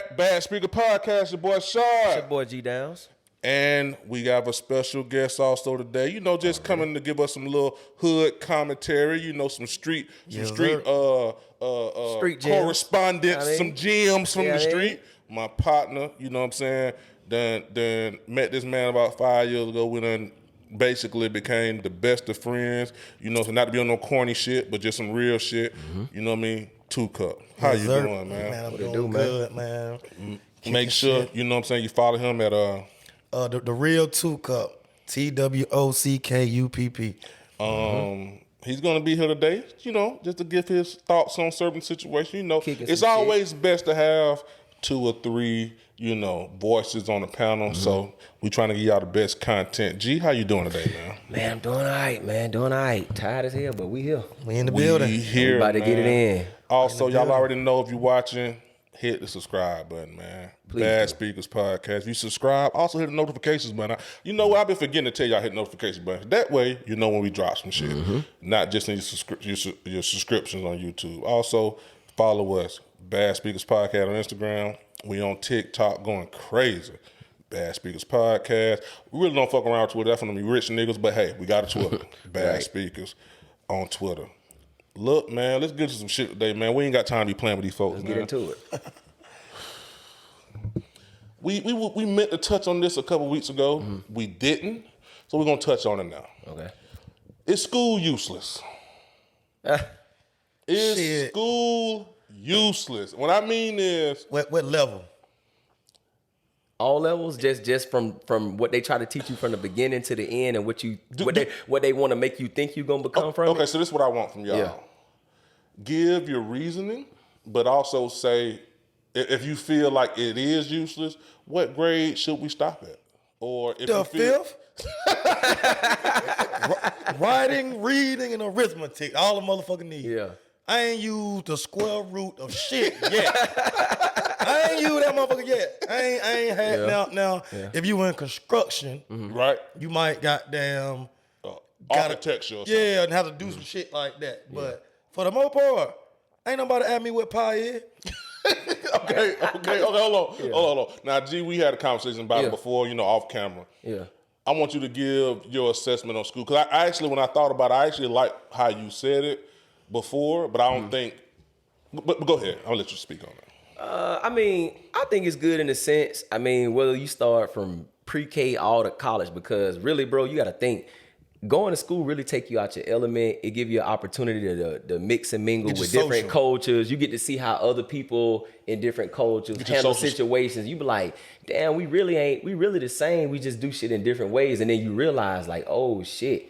back, Bad Speaker Podcast, your boy Shad. It's your boy G Downs. And we have a special guest also today. You know, just coming to give us some little hood commentary. You know, some street correspondence, some gems from the street. My partner, you know what I'm saying, done met this man about 5 years ago. We done basically became the best of friends. You know, so not to be on no corny shit, but just some real shit. You know what I mean? Twockupp. How you doing, man? Man, I'm doing good, man. Make sure, you know what I'm saying, you follow him at the real Twockupp. TWOCKUPP. He's gonna be here today, you know, just to give his thoughts on certain situations. You know, Kicking it's always best to have 2 or 3, you know, voices on the panel. So we trying to give y'all the best content. G, how you doing today, man? Man, I'm doing all right, man. Doing all right. Tired as hell, but we here. We in the building. We here, We about to get it in. Also, y'all already know if you're watching, hit the subscribe button, man. Please Bad do. Speakers Podcast. If you subscribe, also hit the notifications button. You know what? I've been forgetting to tell y'all hit the notification button. That way, you know when we drop some shit. Not just in your subscriptions on YouTube. Also, follow us. Bad Speakers Podcast on Instagram. We on TikTok going crazy. Bad Speakers Podcast. We really don't fuck around with Twitter. That's for them rich niggas. But hey, we got a Twitter. Bad Speakers on Twitter. Look, man, let's get into some shit today, man. We ain't got time to be playing with these folks, Let's man. get into it. We meant to touch on this a couple weeks ago. We didn't, so we're gonna touch on it now. Okay. Is school useless? Is Shit. school useless? What I mean is, What level? All levels, just from what they try to teach you from the beginning to the end, and what they want to make you think you're gonna become from. okay, it. so this is what I want from y'all. Yeah. Give your reasoning, but also say if you feel like it is useless, what grade should we stop at? Or if The you feel, fifth? Writing, reading, and arithmetic. All the motherfucking need. Yeah. I ain't used the square root of shit yet. I ain't used that motherfucker yet. I ain't had now. If you in construction, right? you might goddamn Architecture. Or something. yeah, and have to do some shit like that. But for the most part, ain't nobody ask me what pi is. Okay, hold on. Now, G, we had a conversation about it before, you know, off camera. Yeah. I want you to give your assessment on school. Because I actually, when I thought about it, I actually like how you said it before, but I don't think, but go ahead. I'll let you speak on that. I mean, I think it's good in a sense. I mean, whether you start from pre-K all to college, because really, bro, you got to think. Going to school really take you out your element. It give you an opportunity to mix and mingle with different cultures. You get to see how other people in different cultures handle situations. You be like, damn, we really the same. We just do shit in different ways. And then you realize like, oh shit,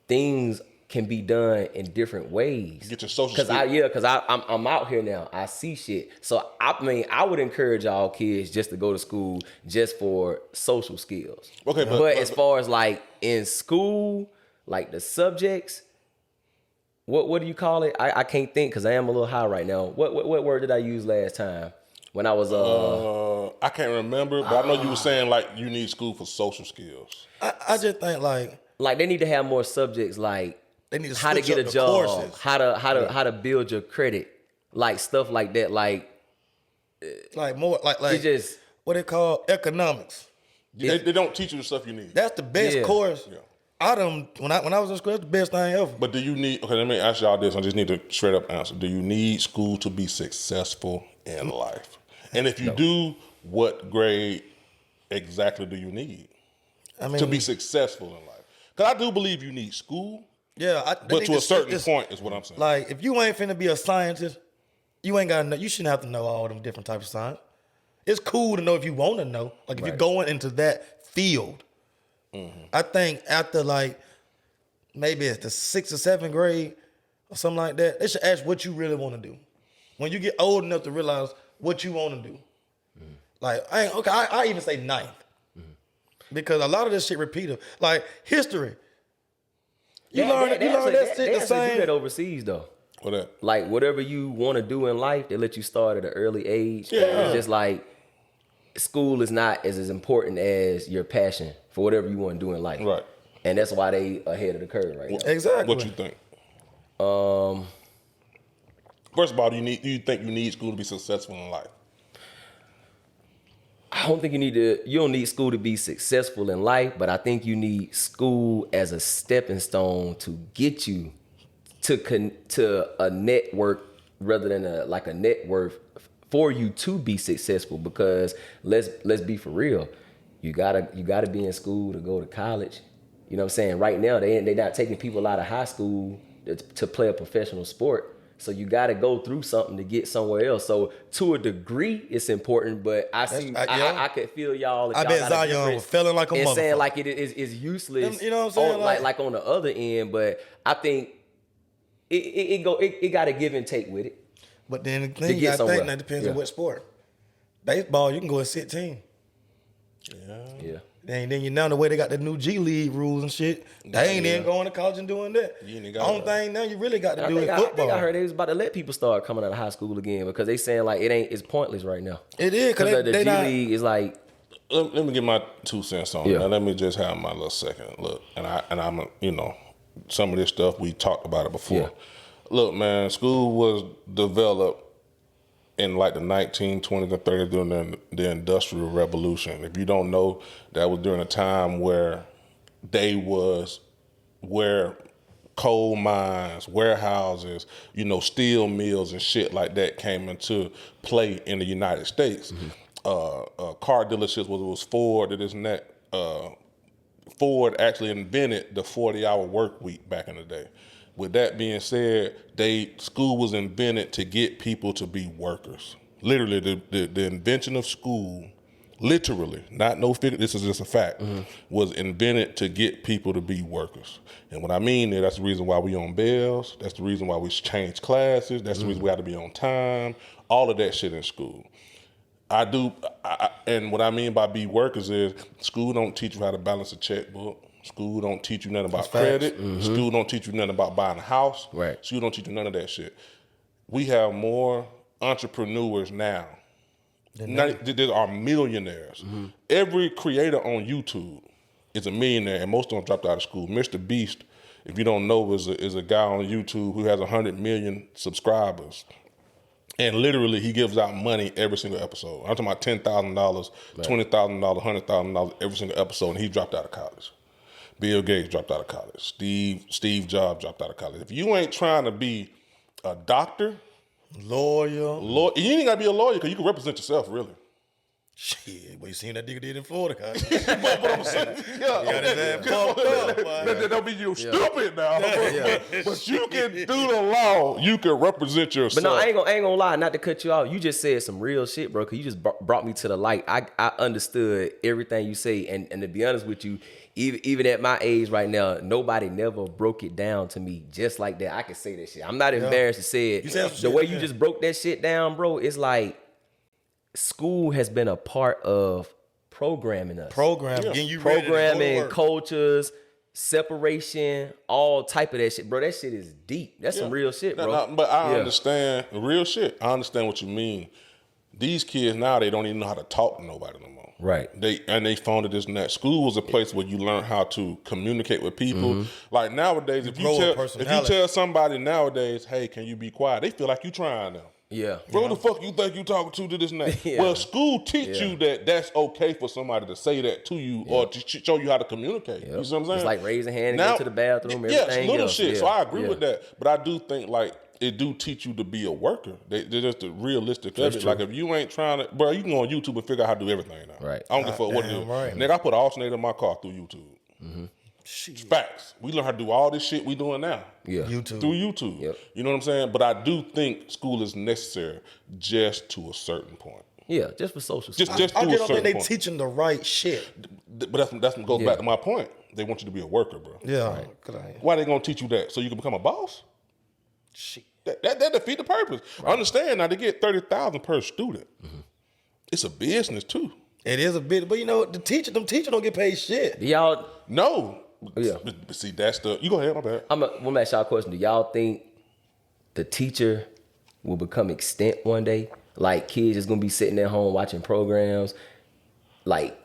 things can be done in different ways. Get your social Because I'm out here now. I see shit. So I mean, I would encourage all kids just to go to school just for social skills. Okay, but as far as like in school, like the subjects, what do you call it? I can't think because I am a little high right now. What word did I use last time when I was I can't remember, but I know you were saying like you need school for social skills. I just think like they need to have more subjects like they need to how to switch get up a the job, courses. how to build your credit, like stuff like that. Like Like more like it just what they call economics. They don't teach you the stuff you need. That's the best course. Yeah. When I was in school, that's the best thing ever. But do you need, okay, let me ask y'all this. I just need to straight up answer. Do you need school to be successful in life? And if you do, what grade exactly do you need to be successful in life? Because I do believe you need school. Yeah, but to a certain point is what I'm saying. Like, if you ain't finna be a scientist, you ain't gotta know. You shouldn't have to know all them different types of science. It's cool to know if you want to know. Like, if you're going into that field. I think after, like, maybe it's the 6th or 7th grade or something like that, they should ask what you really want to do. When you get old enough to realize what you want to do. Like, I even say 9th. Because a lot of this shit repeated. Like, history. You learn that shit the same. They do that overseas though. What that? Like whatever you want to do in life, they let you start at an early age. Yeah. It's just like school is not as important as your passion for whatever you want to do in life. Right. And that's why they ahead of the curve right now. Exactly. What you think? First of all, do you think you need school to be successful in life? I don't think you don't need school to be successful in life, but I think you need school as a stepping stone to get you to a network rather than a net worth for you to be successful. Because let's be for real, you gotta be in school to go to college. You know what I'm saying? Right now they not taking people out of high school to play a professional sport. So you got to go through something to get somewhere else. So to a degree, it's important. But I could feel y'all. I bet Zion was feeling like a motherfucker. And saying like it is useless. You know what I'm saying? Like on the other end. But I think it got to give and take with it. But then the thing you got to think that depends on what sport. Baseball, you can go and sit team. Yeah. And then the way they got the new G League rules and shit, they ain't even going to college and doing that. Only thing now you really got to do is football. I think I heard they was about to let people start coming out of high school again because they saying like it's pointless right now. It is because the G League is like. Let me get my 2 cents on it. Now, let me just have my little second look. And I'm some of this stuff we talked about it before. Yeah. Look, man, school was developed in like the 1920s and 30s during the Industrial Revolution. If you don't know, that was during a time where coal mines, warehouses, steel mills and shit like that came into play in the United States. Mm-hmm. Car dealerships, whether it was Ford or this and that, Ford actually invented the 40-hour work week back in the day. With that being said, school was invented to get people to be workers. Literally, the invention of school, literally, not no figure, this is just a fact, was invented to get people to be workers. And what I mean is that's the reason why we on bells, that's the reason why we change classes, that's the reason we have to be on time, all of that shit in school. And what I mean by be workers is school don't teach you how to balance a checkbook. School don't teach you nothing about credit. Mm-hmm. School don't teach you nothing about buying a house. Right. School don't teach you none of that shit. We have more entrepreneurs now. There are millionaires. Mm-hmm. Every creator on YouTube is a millionaire, and most of them dropped out of school. Mr. Beast, if you don't know, is a guy on YouTube who has 100 million subscribers. And literally, he gives out money every single episode. I'm talking about $10,000, $20,000, $100,000 every single episode, and he dropped out of college. Bill Gates dropped out of college. Steve Jobs dropped out of college. If you ain't trying to be a doctor, lawyer, you ain't got to be a lawyer because you can represent yourself, really. Shit, what you seen that nigga did in Florida, guys? But I'm saying, don't be stupid now. But you can do the law. You can represent yourself. But no, I ain't gonna lie. Not to cut you off. You just said some real shit, bro. Cause you just brought me to the light. I understood everything you say, and to be honest with you, even at my age right now, nobody never broke it down to me just like that. I can say that shit. I'm not embarrassed to say it. The way you just broke that shit down, bro, it's like school has been a part of programming us. Getting you ready to go to work. Cultures, separation, all type of that shit. Bro, that shit is deep. That's some real shit, bro. But I understand, real shit. I understand what you mean. These kids now, they don't even know how to talk to nobody no more. Right. They found this and that. School was a place where you learn how to communicate with people. Mm-hmm. Like nowadays, if you tell somebody nowadays, hey, can you be quiet? They feel like you trying now. Yeah. Bro, the fuck you think you talking to this and that? Well, school teach you that that's okay for somebody to say that to you or to show you how to communicate. You see what I'm saying? It's like raise a hand and go to the bathroom, everything little else. shit. So I agree with that. But I do think like it do teach you to be a worker. They're just the realistic of it. Like if you ain't trying to, bro, you can go on YouTube and figure out how to do everything now. Right. I don't give a fuck what it is. Right. Nigga, I put an alternator in my car through YouTube. Mm-hmm. Facts. We learn how to do all this shit we doing now. Yeah. YouTube. Through YouTube. Yep. You know what I'm saying? But I do think school is necessary just to a certain point. Yeah, just for social stuff. I don't think they teaching the right shit. But that's what goes back to my point. They want you to be a worker, bro. Yeah. Right. Why they gonna teach you that? So you can become a boss? Shit. That defeat the purpose. Right. Understand now they get $30,000 per student. Mm-hmm. It's a business too. It is a bit, but them teachers don't get paid shit. Y'all no. Yeah. But see, that's you go ahead, my bad. I'm gonna ask y'all a question. Do y'all think the teacher will become extinct one day? Like kids is gonna be sitting at home watching programs, like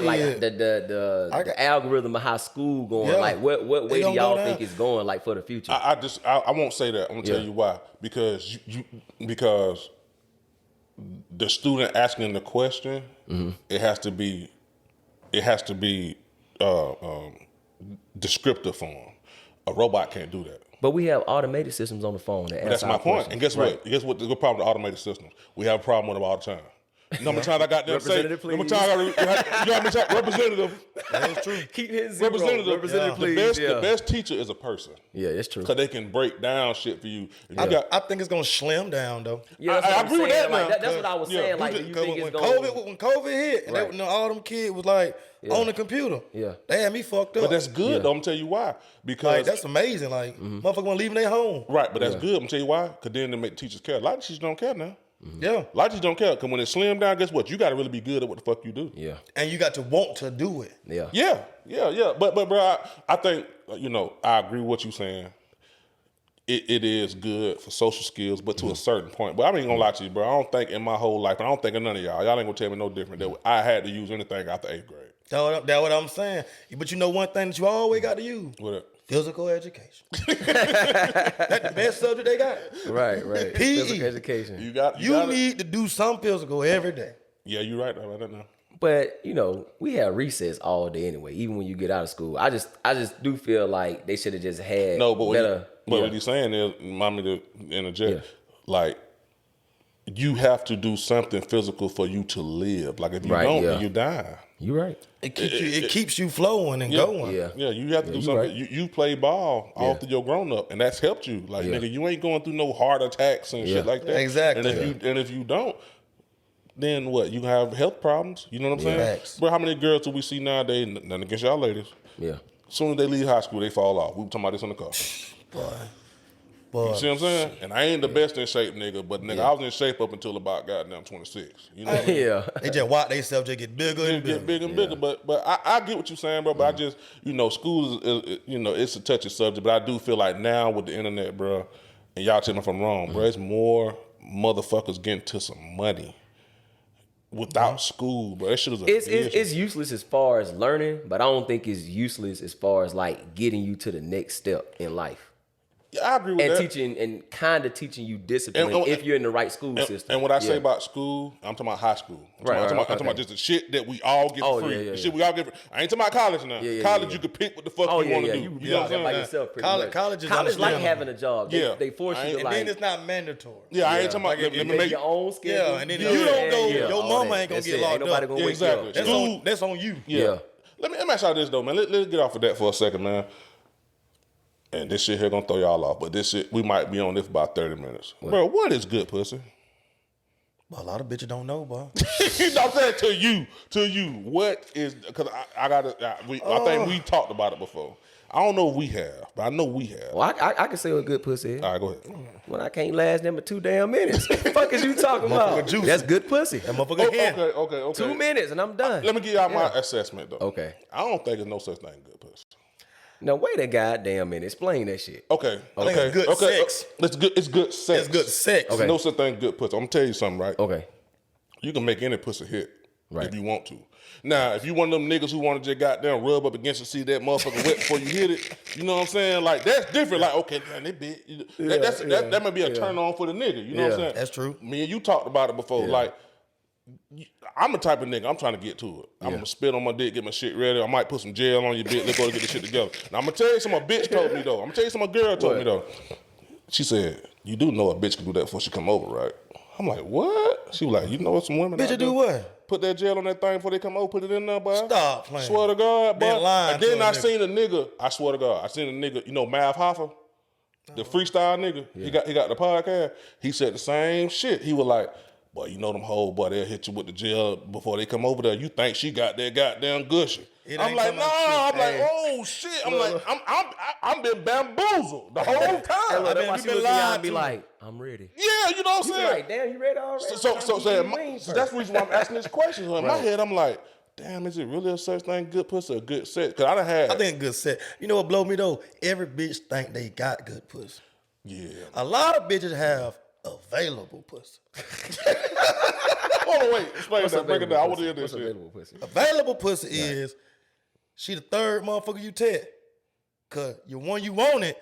like the algorithm of how school going. Yeah. Like what way do y'all think it's going? Like for the future? I won't say that. I'm gonna tell you why. Because the student asking the question it has to be descriptive form. A robot can't do that. But we have automated systems on the phone that answer That's my our point. questions. And guess what? Guess what? The good problem with automated systems. We have a problem with them all the time. You know how many times I got them say, Representative, you know how many times representative. That is true. Keep hitting zero. Representative, please. the best teacher is a person. Yeah, it's true. Because they can break down shit for you. I think it's gonna slim down though. Yeah, that's what I I'm agree with saying. that Like, now. that's what I was saying. Like, do you think it's going? When COVID hit, and Right. all them kids was like on the computer. Yeah. They had me fucked up. But that's good, though. I'm tell you why. Because like, that's amazing. Like motherfucker want leaving their home. right, but that's good. I'm tell you why. Because then they make teachers care. A lot of teachers don't care now. Yeah. A lot of teachers don't care. Because when it's slim down, guess what? You got to really be good at what the fuck you do. Yeah. And you got to want to do it. Yeah. Yeah. But bro, I think, I agree with what you're saying. It is good for social skills, but to a certain point. But I ain't gonna lie to you, bro. I don't think in my whole life, I don't think of none of y'all. Y'all ain't gonna tell me no different that I had to use anything after 8th grade. That's what I'm saying. But you know one thing that you always got to use? What up? Physical education. That's the best subject they got. Right. PE. Physical education. You got need to do some physical every day. Yeah, you're right about that now. But we have recess all day anyway. Even when you get out of school, I just do feel like they should have just had better. What he's saying is, mommy, to interject, Yeah. like you have to do something physical for you to live. Like if you don't, then you die. You right. It keeps you flowing and going. Yeah. Yeah, you have to do you something. right. You play ball all through your grown up, and that's helped you. Like nigga, you ain't going through no heart attacks and shit like that. Exactly. And if you don't, then what? You have health problems. You know what I'm saying? Facts. Bro, how many girls do we see nowadays? Nothing against y'all ladies. Yeah. As soon as they leave high school, they fall off. We were talking about this on the car. Boy. You see what I'm saying? And I ain't the best in shape, nigga, but nigga, I was in shape up until about goddamn 26. You know what I mean? Yeah. They just watch themselves just get bigger and bigger. Get bigger and bigger, but I get what you're saying, bro. But I just, school is it's a touchy subject. But I do feel like now with the internet, bro, and y'all tell me if I'm wrong, bro, it's more motherfuckers getting to some money without school, bro. That shit is a It's useless as far as learning, but I don't think it's useless as far as like getting you to the next step in life. Yeah, I agree with that. Teaching and kind of teaching you discipline if you're in the right school system. And what I say about school, I'm talking about high school. I'm talking about just the shit that we all get for free. The shit we all get for free. I ain't talking about college now. College, you can pick what the fuck you want to do. You know what I'm saying? by yourself pretty much. College like having a job. They force you to And like. then it's not mandatory. Yeah, I ain't talking about let me make your own schedule. Yeah, and then if you don't go, your mama ain't gonna get locked Ain't nobody up. gonna wake you up. Exactly. That's on you. Yeah. Let me ask y'all this though, man. Let's get off of that for a second, man. And this shit here gonna throw y'all off, but this shit we might be on this for about 30 minutes. Bro, what is good pussy? Well, a lot of bitches don't know, bro. You know what I'm saying? To you, what is? Because I think we talked about it before. I don't know if we have, but I know we have. Well, I can say what good pussy is. All right, go ahead. When I can't last them but 2 damn minutes. What the fuck is you talking about? juicy. That's good pussy. That motherfucker here. Okay. 2 minutes and I'm done. Let me give y'all my assessment though. Okay. I don't think there's no such thing as good pussy. Now wait a goddamn minute. Explain that shit. Okay. I think it's good sex. It's good sex. It's good sex. Okay. No such thing as good pussy. I'm gonna tell you something, right? Okay. You can make any pussy hit Right. if you want to. Now, if you one of them niggas who want to just goddamn rub up against it, see that motherfucker wet before you hit it, you know what I'm saying? Like, that's different. Like, okay, man, that bitch. That might be a turn on for the nigga. You know what I'm saying? That's true. Me and you talked about it before. Like, I'm the type of nigga, I'm trying to get to it. I'm going to spit on my dick, get my shit ready. I might put some gel on your bitch. Let's go to get the shit together. Now, I'm going to tell you something a bitch told me, though. I'm going to tell you something a girl told me, though. She said, you do know a bitch can do that before she come over, right? I'm like, what? She was like, you know what some women Bitch, do what? Put that gel on that thing before they come over, put it in there, boy. Stop playing. Swear to God, boy. Been lying And then to a I nigga. seen a nigga, I swear to God, I seen a nigga, Mav Hoffa, the freestyle nigga. He got the podcast. He said the same shit. He was like, boy, you know them hoes, boy, they'll hit you with the gel before they come over there. You think she got that goddamn gushy. I'm like, no, I'm like, oh shit. I'm like, I'm been bamboozled the whole time. That's why she been look at y'all lied and be to. like, I'm ready. Yeah, you know what I'm You be saying? like, damn, you ready already? So that's the reason why I'm asking this question. So in my head, I'm like, damn, is it really a such thing, good pussy or good sex? Because I done had. I think good sex. You know what blow me though? Every bitch think they got good pussy. Yeah. A lot of bitches have available pussy. Hold on, wait. Explain that. Break it down. I want to hear this What's shit. available pussy? Available pussy is she the third motherfucker you text. Cause you one you want it,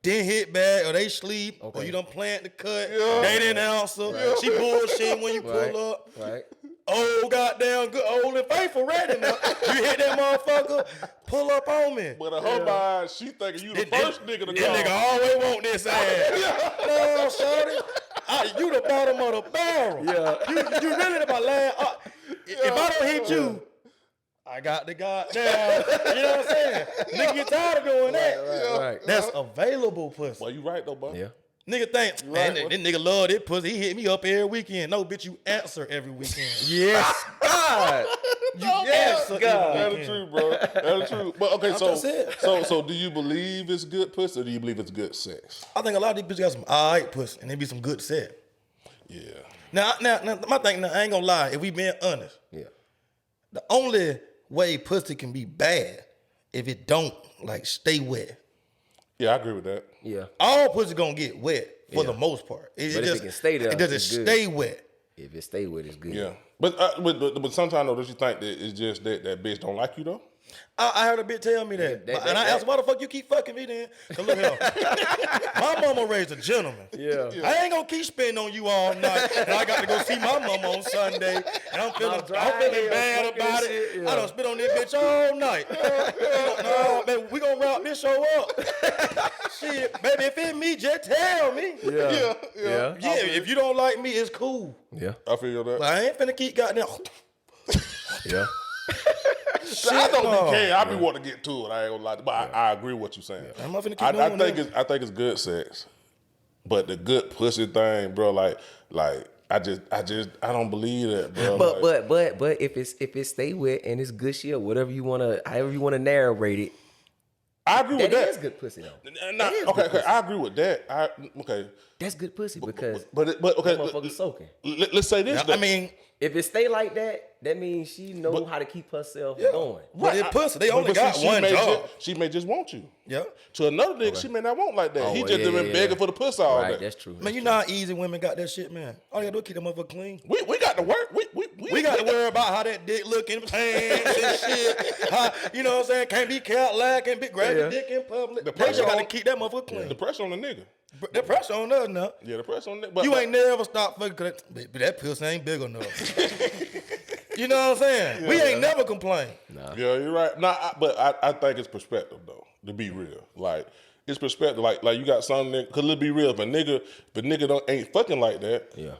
then hit back or they sleep or you done plant the cut. They didn't answer. She bullshit when you pull up. Right. Oh, goddamn good, old and faithful ready now. You hit that motherfucker, pull up on me. But in her mind, she thinking you the first nigga to This call. nigga always want this ass. No, shorty. You the bottom of the barrel. Yeah. You really my last. If I don't hit you, I got the goddamn. You know what I'm saying? Nigga get tired of doing that. Right. That's available pussy. Well, you right though, bro. Yeah. Nigga think, man, this nigga love this pussy. He hit me up every weekend. No, bitch, you answer every weekend. Yes, God. You answer God. every That's weekend. true, bro. That's true. But okay, That's it. so do you believe it's good pussy or do you believe it's good sex? I think a lot of these bitches got some alright pussy and they be some good sex. Yeah. Now, my thing, now, I ain't gonna lie. If we being honest, Yeah. the only way pussy can be bad if it don't like stay wet. Yeah, I agree with that. Yeah. All pussy gonna get wet for Yeah. the most part. But if it can stay there, it doesn't it's good. stay wet. If it stay with, it's good. Yeah. But sometimes though, don't you think that it's just that bitch don't like you though? I heard a bitch tell me that. And I asked, why the fuck you keep fucking me then? Cause look here. My mama raised a gentleman. Yeah. I ain't gonna keep spending on you all night. And I got to go see my mama on Sunday. And I'm feeling bad about it. Yeah. I done spit on this bitch all night. No, baby, we gonna wrap this show up. Shit, baby, if it's me, just tell me. Yeah. Yeah, if you don't like me, it's cool. Yeah. I feel that. But I ain't finna keep goddamn. Yeah. I don't be care. I be wanting to get to it. I ain't gonna lie. But I agree with what you're saying. I'm not finna keep I doing think it's good sex, but the good pussy thing, bro. Like I don't believe that, bro. But if it stay wet and it's gushy or whatever you wanna, however you wanna narrate it, I agree with that that. is good pussy though. Nah, is okay, good pussy. I agree with that. Okay, That's good pussy because but okay. that motherfucker's soaking. Let's say this. I mean, If it stay like that, that means she know how to keep herself going. but it pussy. They only but got see, one job. She may just want you. Yeah. To another nigga, she may not want like that. Oh, He well, just yeah, been yeah, begging yeah. for the pussy all Right, day. that's true. Man, you know how easy women got that shit, man. All you gotta do is keep that motherfucker clean. We got to work. We got to worry about how that dick look in pants and shit. How, you know what I'm saying? Can't be cat like, can't be grabbing dick in public. The They just pressure got to on- keep that motherfucker clean. The pressure on the nigga. The pressure on us now. Yeah, the pressure on the nigga. You ain't never stopped fucking cause that pussy ain't big enough. You know what I'm saying? We ain't never complained. Yeah, you're right. But I think it's perspective though. To be real, like it's perspective. Like you got some nigga. Cause let's be real. If a nigga ain't fucking like that. Yeah.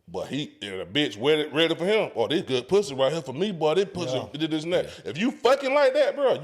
But a bitch ready for him. Oh, this good pussy right here for me, boy. This pussy did this and that. If you fucking like that, bro,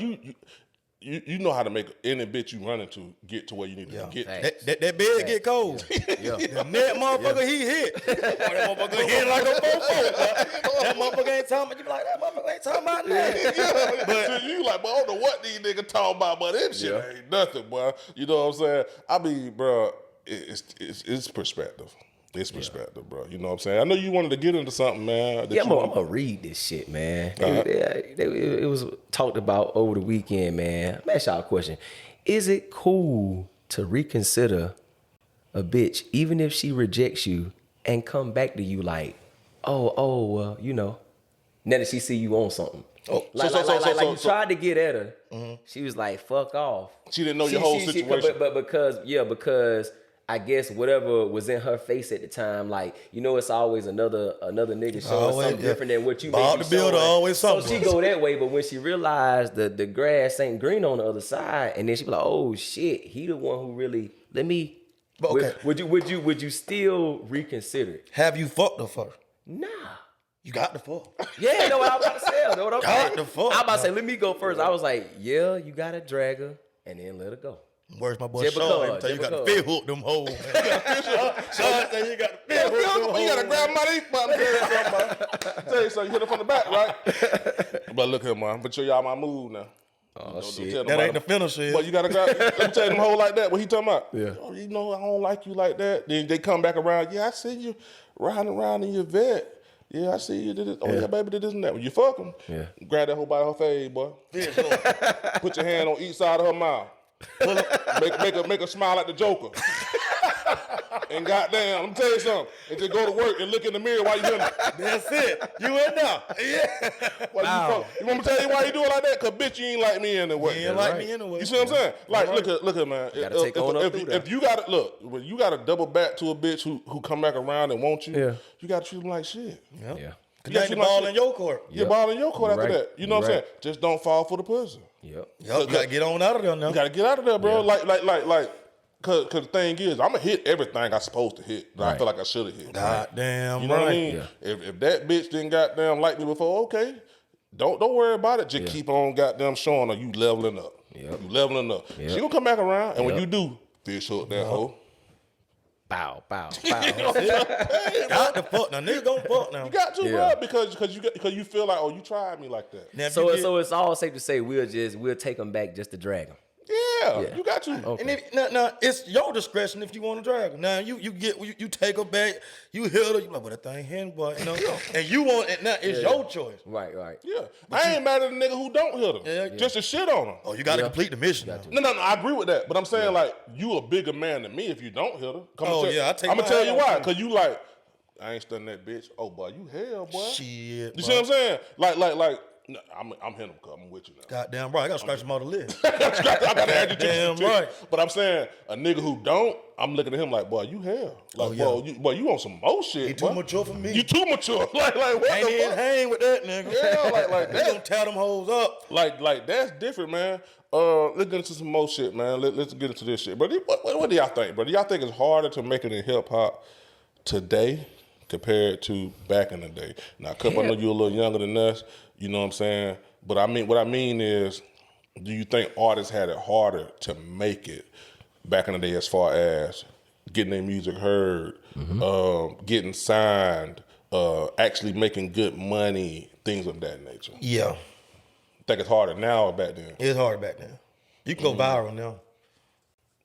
you know how to make any bitch you run into get to where you need to get. That bed get cold. The net motherfucker he hit. That motherfucker hit like a fofo. That motherfucker ain't talking about you. Be like, that motherfucker ain't talking about that. But you like, but I don't know what these niggas talking about, but this shit ain't nothing, boy. You know what I'm saying? I mean, bro, it's perspective. It's perspective, bro. You know what I'm saying? I know you wanted to get into something, man. Yeah, I'm gonna read this shit, man. It was talked about over the weekend, man. I'm ask y'all a question. Is it cool to reconsider a bitch even if she rejects you and come back to you like, well, you know, now that she see you on something? Oh, Like you tried to get at her. She was like, fuck off. She didn't know your whole situation. But because I guess whatever was in her face at the time, like, you know, it's always another nigga showing something different than what you Bob may be the Builder, showing. always something. So she go that way, but when she realized the grass ain't green on the other side, and then she be like, oh shit, he the one who really let me. But okay. Would you still reconsider it? Have you fucked her first? Nah. You got the fuck. Yeah, know what I was about to say. Know what I'm Got saying? the fuck. I was about to say, let me go first. I was like, yeah, you gotta drag her and then let her go. Where's my boy Just Sean? because, Let me tell you, just got to because. fish hook them hoes. Sean said you got to fish hook them hoes. You gotta grab my teeth, man. Tell you something, you hit her from the back, right? But look here, man. But show y'all my move now. Oh, shit. Tell That nobody. ain't the finisher. But you gotta grab. Let me tell them whole like that. What he talking about? Yeah. Oh, you know I don't like you like that. Then they come back around. Yeah, I see you riding around in your vet. Yeah, I see you did this. Oh yeah, baby did this and that. When you fuck him, grab that whole by her face, boy. Put your hand on each side of her mouth. Make her smile like the Joker. And goddamn, let me tell you something. And just go to work and look in the mirror while you doing it. That's it. You in there. Yeah. You want me to tell you why you do it like that? Because bitch, you ain't like me anyway. You ain't like me anyway. You see what I'm saying? Like, look at man. Gotta take on up through that. If you gotta look, when you gotta double back to a bitch who come back around and want you, you gotta treat them like shit. Yeah. Connect the ball in your court. Your ball in your court after Right. that. You know what I'm saying? Just don't fall for the pussy. Yep. You gotta get on out of there now. You gotta get out of there, bro. Cause the thing is, I'm gonna hit everything I supposed to hit that I feel like I should have hit. Goddamn, you know what I mean? Yeah. If that bitch didn't goddamn like me before, okay, don't worry about it. Just keep on goddamn showing her you leveling up. Yep. You leveling up. Yep. She gonna come back around, and when you do, fish hook that hoe. Bow, bow, bow. Got the fuck now. Nigga gon' fuck now. You got to, bro, because you feel like, oh, you tried me like that. Now, if So you get- it's all safe to say we'll take them back just to drag them. Yeah, you got to. Okay. And if, now, it's your discretion if you want to drag her. Now you take her back, you hit her, you like, well, that thing hen, boy, you know. And you want it now, it's your choice. Right. Yeah, I ain't mad at a nigga who don't hit her. Yeah. Just to shit on her. Oh, you gotta complete the mission. Now. No, I agree with that. But I'm saying, like, you a bigger man than me if you don't hit her. I take I'm my gonna tell you hat why. off. Because you like, I ain't stunning that bitch. Oh, boy, you hell, boy. Shit. You see what I'm saying? Like, no, I'm hitting him, cuz I'm with you now. Goddamn right. I gotta scratch him out the list. I gotta add you to Damn the right. But I'm saying, a nigga who don't, I'm looking at him like, boy, you hell. Like, boy, you on some more shit. He too boy. mature for me. You too mature. like what Ain't the even fuck? hang with that nigga. Yeah, like They gonna tear them hoes up. Like that's different, man. Let's get into some more shit, man. Let's get into this shit, bro. What do y'all think, bro? Do y'all think it's harder to make it in hip hop today compared to back in the day? Now, Cup, I know you're a little younger than us. You know what I'm saying? But what I mean is, do you think artists had it harder to make it back in the day as far as getting their music heard, getting signed, actually making good money, things of that nature? Yeah. Think it's harder now or back then? It's hard back then. You can go viral now.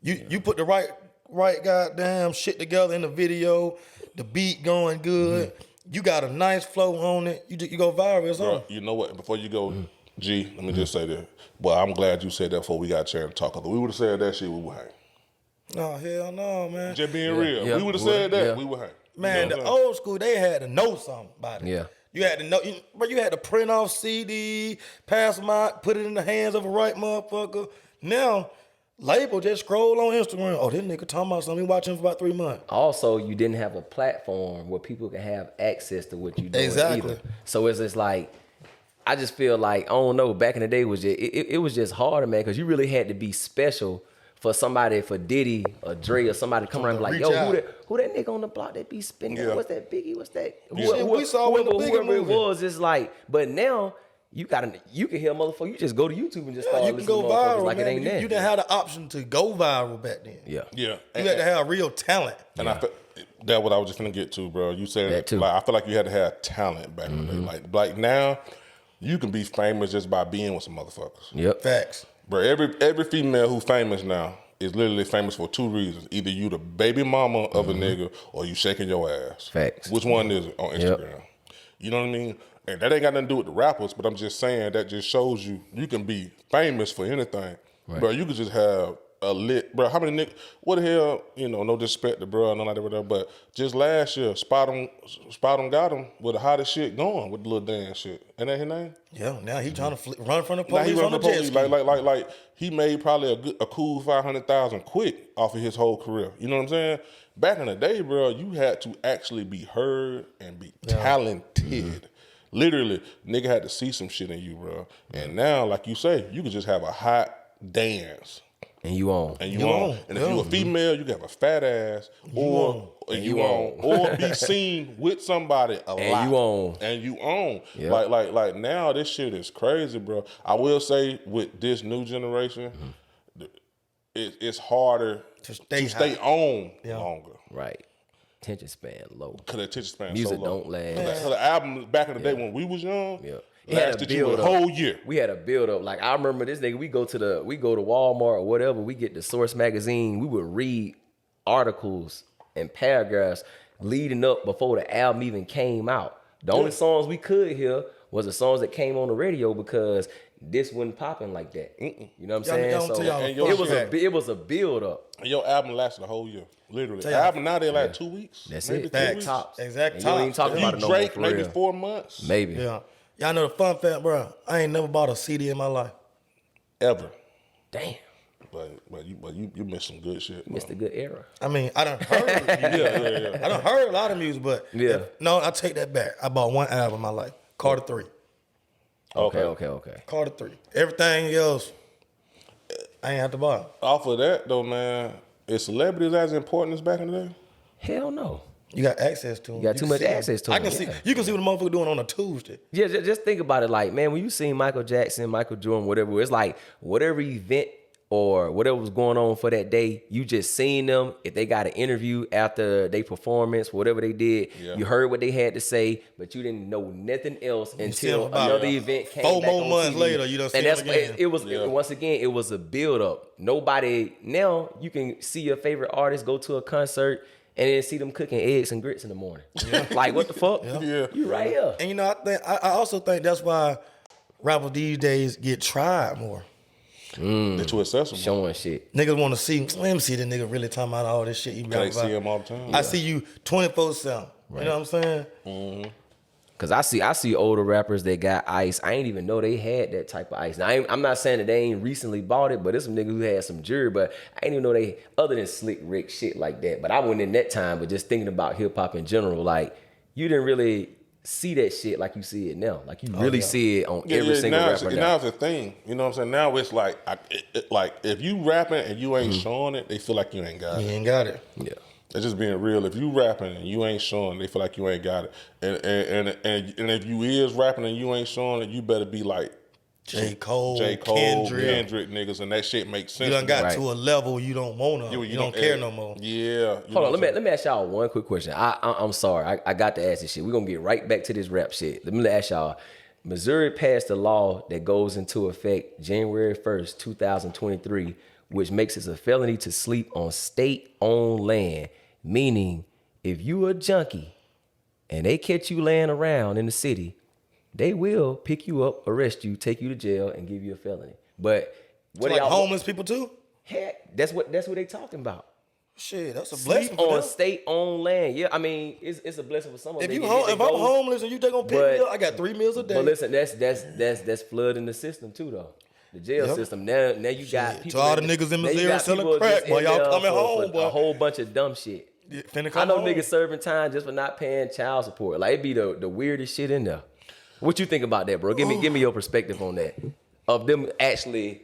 You put the right goddamn shit together in the video, the beat going good. You got a nice flow on it. You go viral. It's on. Bro, you know what? Before you go, G, let me just say this. Boy, I'm glad you said that before we got a chance to talk. If we would have said that shit, we would hang. No, hell no, man. Just being real. yeah, We would have said that, yeah. we would hang. Man, You know the what I'm saying? old school, they had to know something about it. Yeah. You had to know, but you had to print off CD, pass them out, put it in the hands of a right motherfucker. Now, label just scroll on Instagram. Oh, this nigga talking about something. We watching for about 3 months. Also, you didn't have a platform where people could have access to what you doing Exactly. either. So it's just like, I just feel like, I don't know, back in the day was just, it was just harder, man, because you really had to be special for somebody, for Diddy or Dre or somebody to come around and be like, Reach yo, out. who that nigga on the block that be spinning? Yeah. What's that Biggie? What's that? Shit, we saw in the Biggie whoever it movie. was, it's like, but now, you can hear a motherfucker, you just go to YouTube and just start You can listening go to motherfuckers viral, like man. it ain't You there. didn't have the option to go viral back then. Yeah. Yeah. You had to have real talent. And I feel that's what I was just gonna get to, bro. You said That too. like I feel like you had to have talent back in the day. Like now, you can be famous just by being with some motherfuckers. Yep. Facts. Bro, every female who famous now is literally famous for 2 reasons. Either you the baby mama of a nigga or you shaking your ass. Facts. Which one is it on Instagram? You know what I mean? And that ain't got nothing to do with the rappers, but I'm just saying that just shows you can be famous for anything. Right. Bro, you could just have a lit, bro. How many niggas, what the hell, no disrespect to bro, none like that, whatever, but just last year, Spot on got him with the hottest shit going with the little dance shit. Ain't that his name? Yeah, now he trying to run from the Now he police run on the the jet police. ski. Like he made probably a cool 500,000 quick off of his whole career. You know what I'm saying? Back in the day, bro, you had to actually be heard and be talented. Literally, nigga had to see some shit in you, bro. And now, like you say, you can just have a hot dance. And you on. And you on. And if you a female, you can have a fat ass, or you on, or be seen with somebody a lot. And you on. And you on. Yep. Like now, this shit is crazy, bro. I will say with this new generation, it's harder To to stay stay hot. on longer. Right. Attention span low. Cause the attention span Music so low. don't last. So the album back in the day when we was young, Yeah. It had a lasted you a build-up. whole year. We had a build up. Like I remember this nigga, we go to Walmart or whatever, we get the Source magazine, we would read articles and paragraphs leading up before the album even came out. The only songs we could hear was the songs that came on the radio because this wasn't popping like that. You know what I'm saying? Y'all tell y'all And your it was a build up. And your album lasted a whole year, literally. Tell The y'all- album now they like 2 weeks. That's maybe it. 3 Facts. weeks. Tops. Exact And you ain't tops. talking If about you it no more Drake, for maybe real. 4 months. Maybe. Yeah. Y'all know the fun fact, bro. I ain't never bought a CD in my life. Ever. Damn. But you missed some good shit. Missed a good era. I mean, I done heard. I done heard a lot of music, but no, I take that back. I bought one album in my life, Carter 3. Okay. Carter 3. Everything else, I ain't have to buy. Off of that though, man, is celebrities as important as back in the day? Hell no. You got access to them. You got too much access to them. I can see. You can see what the motherfucker doing on a Tuesday. Yeah, just think about it. Like, man, when you seen Michael Jackson, Michael Jordan, whatever, it's like whatever event or whatever was going on for that day, you just seen them. If they got an interview after their performance, whatever they did, you heard what they had to say, but you didn't know nothing else until another event came 4 back more on months TV. later, you done seen them again. It was once again, it was a build up. Nobody now you can see your favorite artist go to a concert and then see them cooking eggs and grits in the morning. Like, what the fuck? You right here. And you know, I also think that's why rappers these days get tried more. They're too accessible. Showing shit. Niggas want to see, let me see the nigga really talking about all this shit. You They see him all the time. I see you 24/7. You know what I'm saying? Mm-hmm. Cause I see older rappers that got ice. I ain't even know they had that type of ice. Now I'm not saying that they ain't recently bought it, but it's some niggas who had some jury. But I ain't even know they other than Slick Rick shit like that. But I wasn't in that time. But just thinking about hip hop in general, like you didn't really see that shit like you see it now. Like you really see it on every single rapper now. Now it's a thing. You know what I'm saying? Now it's like, like if you rapping and you ain't showing it, they feel like you ain't got it. You ain't got it. Yeah. It's just being real. If you rapping and you ain't showing, they feel like you ain't got it. And if you is rapping and you ain't showing it, you better be like J. Cole, Kendrick niggas, and that shit makes sense. You done got to a level you don't want to. You don't care no more. Yeah. Hold on, let me ask y'all one quick question. I'm sorry, I got to ask this shit. We're gonna get right back to this rap shit. Let me ask y'all. Missouri passed a law that goes into effect January 1st, 2023, which makes it a felony to sleep on state-owned land. Meaning, if you a junkie and they catch you laying around in the city, they will pick you up, arrest you, take you to jail, and give you a felony. But what like homeless people too? Heck, that's what they talking about. Shit, that's a Sleep blessing for on them. state-owned land. Yeah, I mean, it's a blessing for some of them. If I'm homeless and you gonna pick me up, I got 3 meals a day. But listen, that's flooding the system too, though. The jail system. Now you got people. To all the niggas in Missouri selling crack, boy, y'all coming home, boy. A whole bunch of dumb shit. I know niggas serving time just for not paying child support. Like it be the weirdest shit in there. What you think about that, bro? Give me your perspective on that. Of them actually,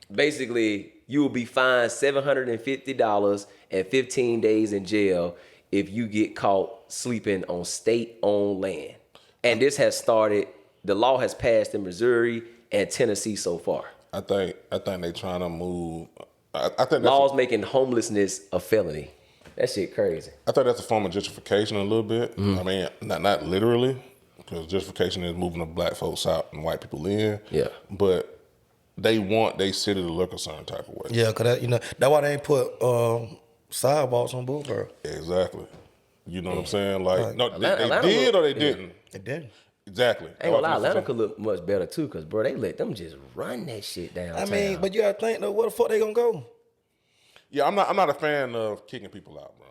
basically, you will be fined $750 and 15 days in jail if you get caught sleeping on state-owned land. And this has started. The law has passed in Missouri and Tennessee so far. I think they trying to move. I think laws making homelessness a felony. That shit crazy. I think that's a form of gentrification a little bit. I mean, not literally, because gentrification is moving the black folks out and white people in. Yeah. But they want their city to look a certain type of way. Yeah, because that's why they ain't put sidewalks on Boulevard. Exactly. You know what I'm saying? Like, no, Atlanta they did or they didn't? They didn't. Exactly. Ain't gonna lie, Atlanta could look much better too, cause bro, they let them just run that shit downtown. I mean, but you gotta think though, where the fuck they gonna go? Yeah, I'm not a fan of kicking people out, bro.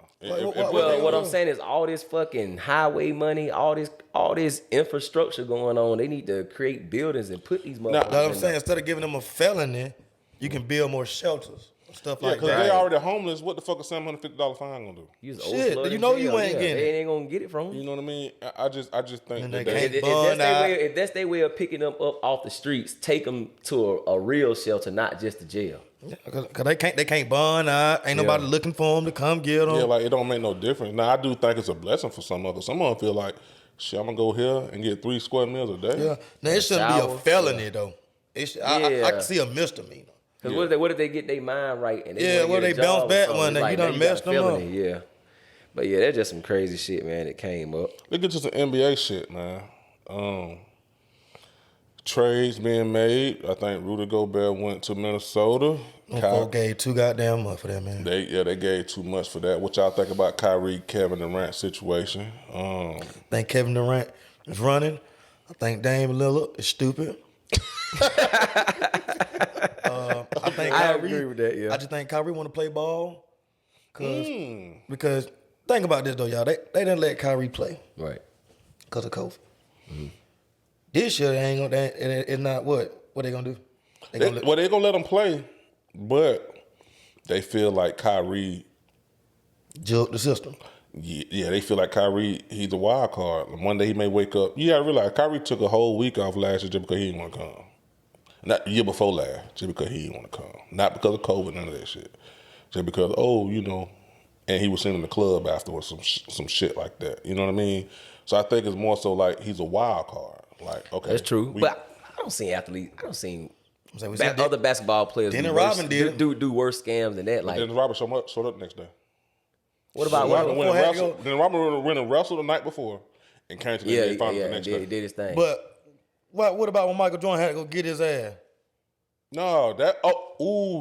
What I'm saying is all this fucking highway money, all this infrastructure going on. They need to create buildings and put these motherfuckers. That's what I'm saying. Instead of giving them a felony, you can build more shelters. Stuff like that. Because they already homeless. What the fuck is $750 fine gonna do? Shit, you know you ain't getting it. They ain't gonna get it from them. You know what I mean? I just think that if that's their way of picking them up off the streets, take them to a real shelter, not just the jail. Cause they can't bond out. Ain't nobody looking for them to come get them. Yeah, like it don't make no difference. Now I do think it's a blessing for some others. Some of them feel like, shit, I'm gonna go here and get 3 square meals a day. Yeah, now it shouldn't be a felony though. I can see a misdemeanor. Because what if they get their mind right and what if they bounce back one day? You done messed them up. Yeah. But yeah, that's just some crazy shit, man, that came up. Let's get to some NBA shit, man. Trades being made. I think Rudy Gobert went to Minnesota. Folk gave too goddamn much for that, man. They gave too much for that. What y'all think about Kyrie, Kevin Durant situation? I think Kevin Durant is running. I think Dame Lillard is stupid. I agree with that. Yeah, I just think Kyrie want to play ball. Because think about this though, y'all. They didn't let Kyrie play, right? Because of COVID. Mm-hmm. This year they ain't gonna. It's not what they gonna do. They're gonna let him play. But they feel like Kyrie Jug the system. Yeah, they feel like Kyrie, he's a wild card. And one day he may wake up. You gotta realize Kyrie took a whole week off last year just because he didn't want to come. Not the year before last, just because he didn't want to come. Not because of COVID, none of that shit. Just because, and he was sitting in the club afterwards, some shit like that. You know what I mean? So I think it's more so like he's a wild card. Like, okay. That's true. But I don't see athletes, other basketball players Dennis Rodman did do worse scams than that. Like Dennis Rodman showed up the next day. What about Then Robert went and wrestled the night before and came to the NBA Finals the next day. He did his thing. But what about when Michael Jordan had to go get his ass? No,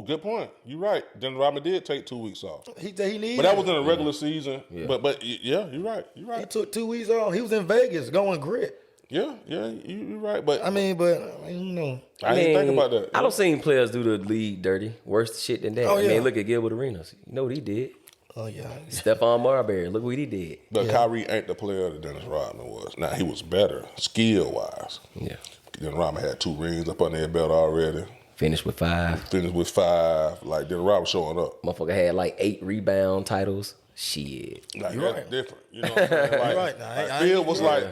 good point. You're right. Dennis Rodman did take 2 weeks off. He needed. But that was in a regular season. Yeah. But yeah, you're right. He took 2 weeks off. He was in Vegas going grit. Yeah, you're right. But I mean, you know. I didn't think about that. I don't seen players do the league dirty. Worse shit than that. Oh, yeah. I mean, look at Gilbert Arenas. You know what he did? Oh, yeah. Stephon Marbury. Look what he did. But Kyrie ain't the player that Dennis Rodman was. Now, he was better, skill-wise. Yeah. Dennis Rodman had 2 rings up on their belt already. Finished with 5. Like, Dennis Rodman showing up. Motherfucker had like 8 rebound titles. Shit. Like, You're that's right. different. You know what I'm saying? Like, You're right. Nah, Phil was like,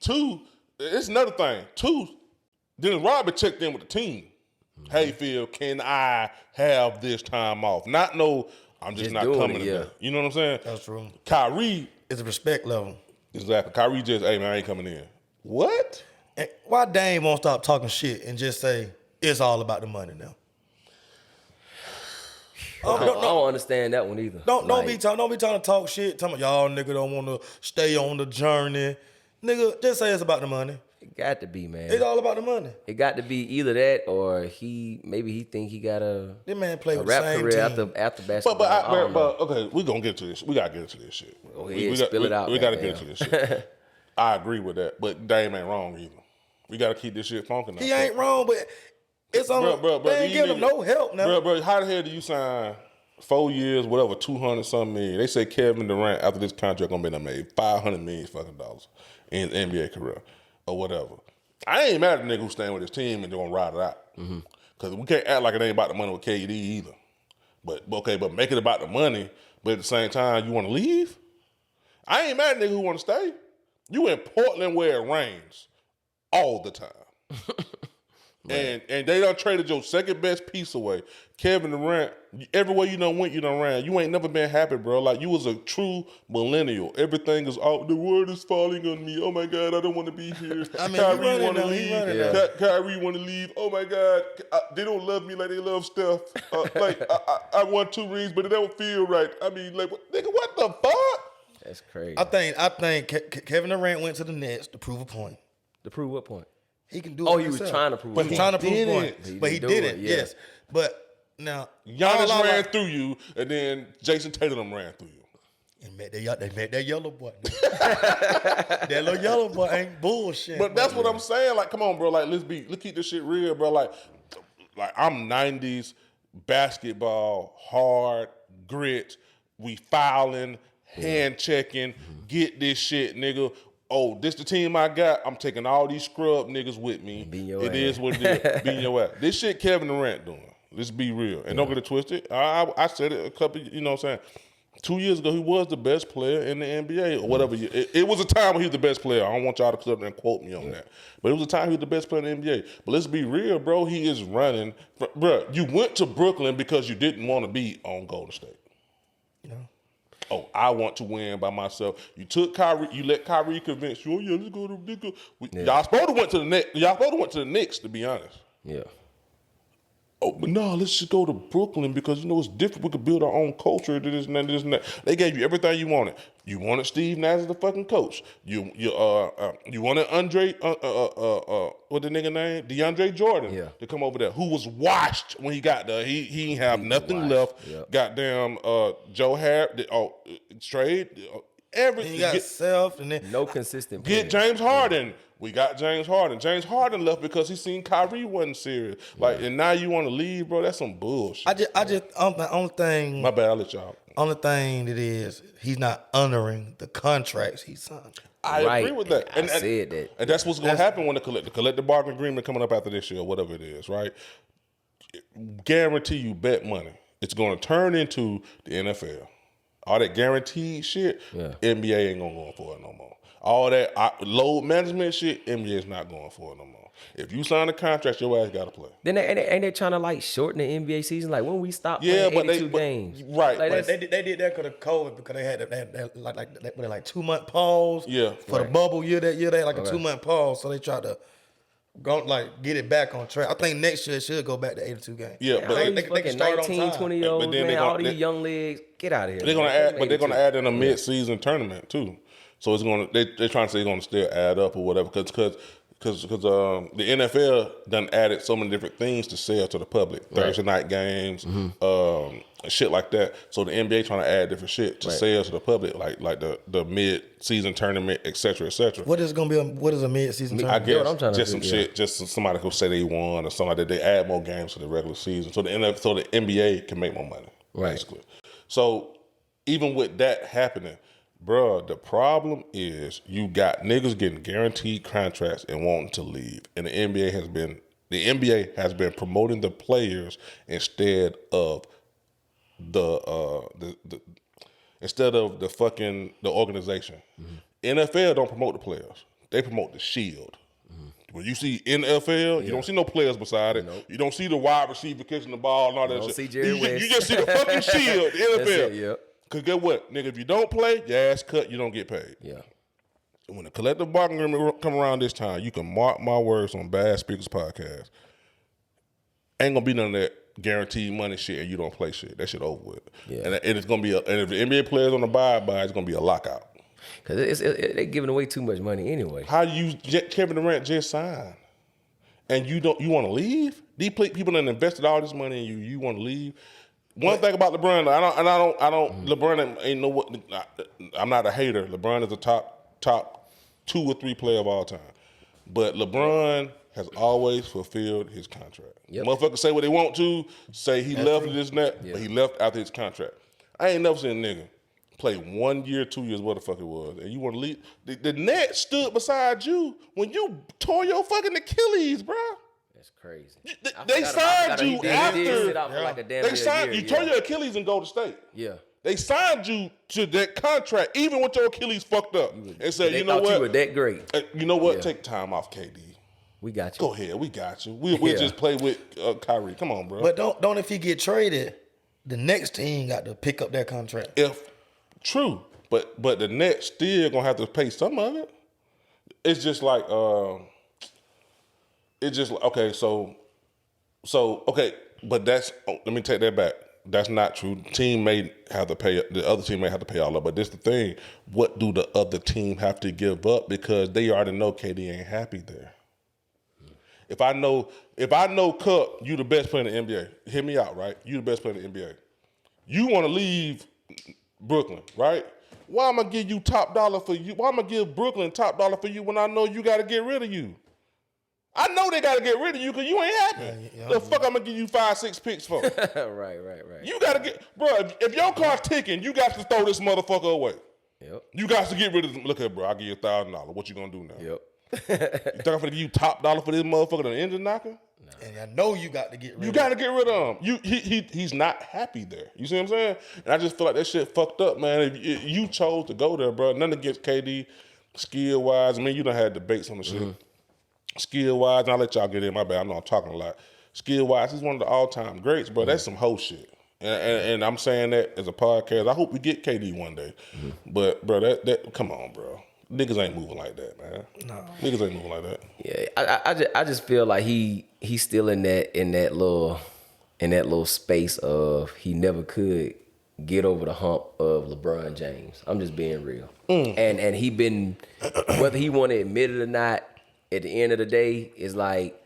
2, it's another thing. 2, Dennis Rodman checked in with the team. Mm-hmm. Hey, Phil, can I have this time off? Not no, I'm just not coming today. You know what I'm saying? That's true. Kyrie. It's a respect level. Exactly. Kyrie just, hey, man, I ain't coming in. What? And why Dame won't stop talking shit and just say, it's all about the money now? I don't understand that one either. Don't be trying to talk shit. Talking about y'all nigga don't want to stay on the journey. Nigga, just say it's about the money. It got to be, man. It's all about the money. It got to be either that or maybe he think he got a man play with rap the same career team. after basketball. But okay, we gonna get to this. We gotta get into this shit. Go ahead, spill it out. We gotta get into this shit. I agree with that, but Dame ain't wrong either. We gotta keep this shit funky now. He ain't wrong, but it's on. They ain't give him no help now. Bro, how the hell do you sign 4 years, whatever, 200-something million? They say Kevin Durant after this contract gonna be made $500 million fucking dollars in NBA career or whatever. I ain't mad at the nigga who's staying with his team and gonna ride it out. Because we can't act like it ain't about the money with KD either. But make it about the money, but at the same time, you wanna leave? I ain't mad at nigga who wanna stay. You in Portland where it rains all the time. And they done traded your second best piece away. Kevin Durant, everywhere you done went, you done ran. You ain't never been happy, bro. Like, you was a true millennial. Everything is the world is falling on me. Oh my God, I don't want to be here. I mean, Kyrie want to leave. Kyrie want to leave. Oh my God, they don't love me like they love Steph. I won 2 rings, but it don't feel right. I mean, like, nigga, what the fuck? That's crazy. I think Kevin Durant went to the Nets to prove a point. To prove what point? He can do it. Oh, he himself. was trying to prove. But he trying to prove a point. But he did it. Yeah. Yes. But now Giannis ran through you, and then Jason Tatum ran through you. And they met that yellow boy. That little yellow boy ain't bullshit. But that's what I'm saying. Like, come on, bro. Like, let's keep this shit real, bro. Like I'm 90s basketball, hard, grit. We fouling, hand checking, get this shit, nigga. Oh, this the team I got. I'm taking all these scrub niggas with me. It is what it is. Being your ass. This shit Kevin Durant doing. Let's be real. And don't get it twisted. I said it a couple, you know what I'm saying? 2 years ago, he was the best player in the NBA or whatever. It was a time when he was the best player. I don't want y'all to come and quote me on that. But it was a time he was the best player in the NBA. But let's be real, bro. He is running. Bro, you went to Brooklyn because you didn't want to be on Golden State. You know? Oh, I want to win by myself. You took Kyrie. You let Kyrie convince you. Oh yeah, let's go to. Y'all supposed to went to the Knicks. Y'all supposed to went to the Knicks, to be honest. Yeah. Oh, but no, let's just go to Brooklyn because, you know, it's different. We could build our own culture. This and that. They gave you everything you wanted. You wanted Steve Nash as the fucking coach. You wanted Andre, what the nigga name? DeAndre Jordan to come over there, who was washed when he got there. He ain't have nothing left. Yep. Goddamn Joe Harris, trade. Everything. He got self and then no consistent. Get James Harden. We got James Harden. James Harden left because he seen Kyrie wasn't serious. Like, and now you want to leave, bro? That's some bullshit. The only thing. My bad. I'll let y'all. Only thing that is, he's not honoring the contracts he signed. I agree with that. I said that. And that's what's going to happen when the collective bargaining agreement coming up after this year, or whatever it is, right? guarantee you bet money. It's going to turn into the NFL. All that guaranteed shit, NBA ain't going for it no more. All that load management shit, NBA is not going for it no more. If you sign a contract, your ass got to play. Then ain't they trying to like shorten the NBA season? Like when we stop playing 82 games, right? Like they did that because of COVID, because they had like 2 month pause. Yeah, for the bubble year. That year they had like a 2 month pause, so they tried to go like get it back on track. I think next year it should go back to 82 games. Yeah, but but they can start 19, 20-year-olds, man, all these young legs, get out of here. They're gonna add in a mid-season tournament too. So it's gonna they're trying to say it's gonna still add up or whatever because the NFL done added so many different things to sell to the public. Thursday night games, shit like that. So the NBA trying to add different shit to sell to the public, like the mid-season tournament, et cetera, et cetera. What is gonna be? What is a mid-season tournament? I guess I'm trying to just some shit, just somebody who say they won or something like that. They add more games to the regular season, so the NBA can make more money, basically. So even with that happening, bruh, the problem is you got niggas getting guaranteed contracts and wanting to leave, and the NBA has been promoting the players instead of the organization. NFL don't promote the players; they promote the shield. When you see NFL, you don't see no players beside it. Nope. You don't see the wide receiver catching the ball and all that You don't shit. see Jerry West. You just see the fucking shield, the NFL. That's it, yep. Because get what? Nigga, if you don't play, your ass cut, you don't get paid. Yeah. And when the collective bargaining agreement come around this time, you can mark my words on Bad Speakers Podcast. Ain't gonna be none of that guaranteed money shit and you don't play shit. That shit over with. Yeah. And it's gonna be and if the NBA players on the buy, it's gonna be a lockout. Because they're giving away too much money anyway. How do you Kevin Durant just signed? And you want to leave? These people that invested all this money in you want to leave? One thing about LeBron, I don't. LeBron ain't no what. I'm not a hater. LeBron is a top 2 or 3 player of all time, but LeBron has always fulfilled his contract. Yep. Motherfuckers say what they want to, say he left this and that, but he left after his contract. I ain't never seen a nigga play 1 year, 2 years, what the fuck it was, and you want to leave. The Nets stood beside you when you tore your fucking Achilles, bro. That's crazy. They signed you after. They signed you. Tore your Achilles and go to state. Yeah. They signed you to that contract, even with your Achilles fucked up, and said, you know what? You were that great. You know what? Take time off, KD. We got you. Go ahead. We got you. We'll just play with Kyrie. Come on, bro. But don't if he get traded, the next team got to pick up that contract. True, but the Nets still gonna have to pay some of it. It's just like okay. So okay, but that's let me take that back. That's not true. The other team may have to pay all of it. But this the thing. What do the other team have to give up? Because they already know KD ain't happy there. If I know Cup, you the best player in the NBA. Hear me out, right? You the best player in the NBA. You want to leave Brooklyn, right? Why am I give you top dollar for you? Why am I give Brooklyn top dollar for you when I know you got to get rid of you? I know they got to get rid of you because you ain't happy. The fuck I'm going to give you 5-6 picks for? Right. You got to get, bro, if your car's ticking, you got to throw this motherfucker away. Yep. You got to get rid of this. Look here, bro, I'll give you $1,000. What you going to do now? Yep. You think I'm going to give you top dollar for this motherfucker, the engine knocker? No. And I know you got to get rid of him. You got to get rid of him. He's not happy there. You see what I'm saying? And I just feel like that shit fucked up, man. If you chose to go there, bro. Nothing against KD, skill-wise. I mean, you done had debates on the shit. Skill-wise, and I'll let y'all get in. My bad. I know I'm talking a lot. Skill-wise, he's one of the all-time greats, bro. That's some hoe shit. And I'm saying that as a podcast. I hope we get KD one day. But, bro, that come on, bro. Niggas ain't moving like that, man. No. Niggas ain't moving like that. Yeah, I just feel like he's still in that little space of he never could get over the hump of LeBron James. I'm just being real. And he been, whether he want to admit it or not, at the end of the day, it's like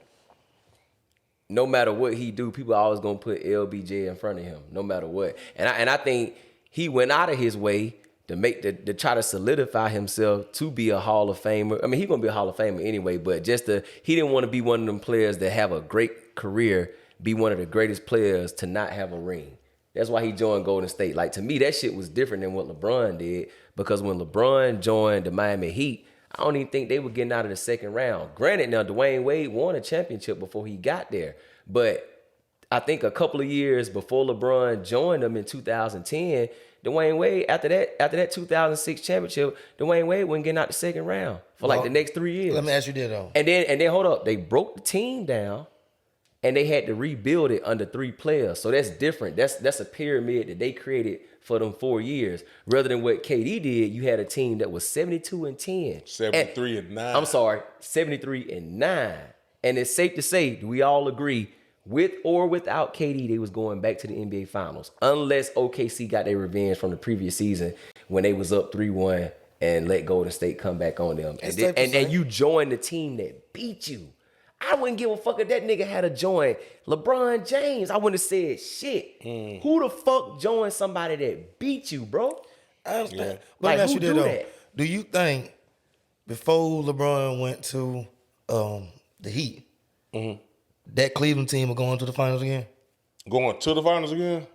no matter what he do, people are always gonna put LBJ in front of him, no matter what. And I think he went out of his way to try to solidify himself to be a Hall of Famer. I mean, he's gonna be a Hall of Famer anyway, but he didn't want to be one of them players that have a great career, be one of the greatest players to not have a ring. That's why he joined Golden State. Like, to me, that shit was different than what LeBron did, because when LeBron joined the Miami Heat, I don't even think they were getting out of the second round. Granted, now Dwayne Wade won a championship before he got there, but I think a couple of years before LeBron joined them in 2010, Dwayne Wade, after that 2006 championship, Dwayne Wade wasn't getting out the second round for like the next 3 years. Let me ask you this though. And then hold up, they broke the team down and they had to rebuild it under 3 players. So that's different. That's a pyramid that they created for them 4 years. Rather than what KD did, you had a team that was 72-10. 73-9. I'm sorry, 73-9. And it's safe to say, do we all agree, with or without KD, they was going back to the NBA Finals. Unless OKC got their revenge from the previous season when they was up 3-1 and let Golden State come back on them. And then you join the team that beat you. I wouldn't give a fuck if that nigga had to join LeBron James. I wouldn't have said shit. Who the fuck joined somebody that beat you, bro? I understand. Yeah. Let me ask who you this do though. that? Do you think before LeBron went to the Heat, that Cleveland team will go into the finals again? Going to the finals again?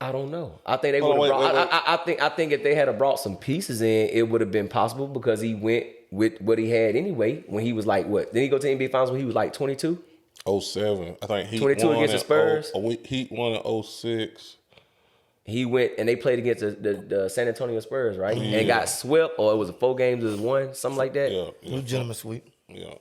I don't know. I think they would have brought. wait. I think if they had brought some pieces in, it would have been possible because he went with what he had anyway. When he was like, what? Didn't he go to the NBA Finals when he was like 22? 07. I think Heat 22 won against the Spurs? Heat won in 06. He went and they played against the San Antonio Spurs, right? And got swept, or it was a 4 games to 1, something like that. Yeah. New gentleman sweep. Yeah.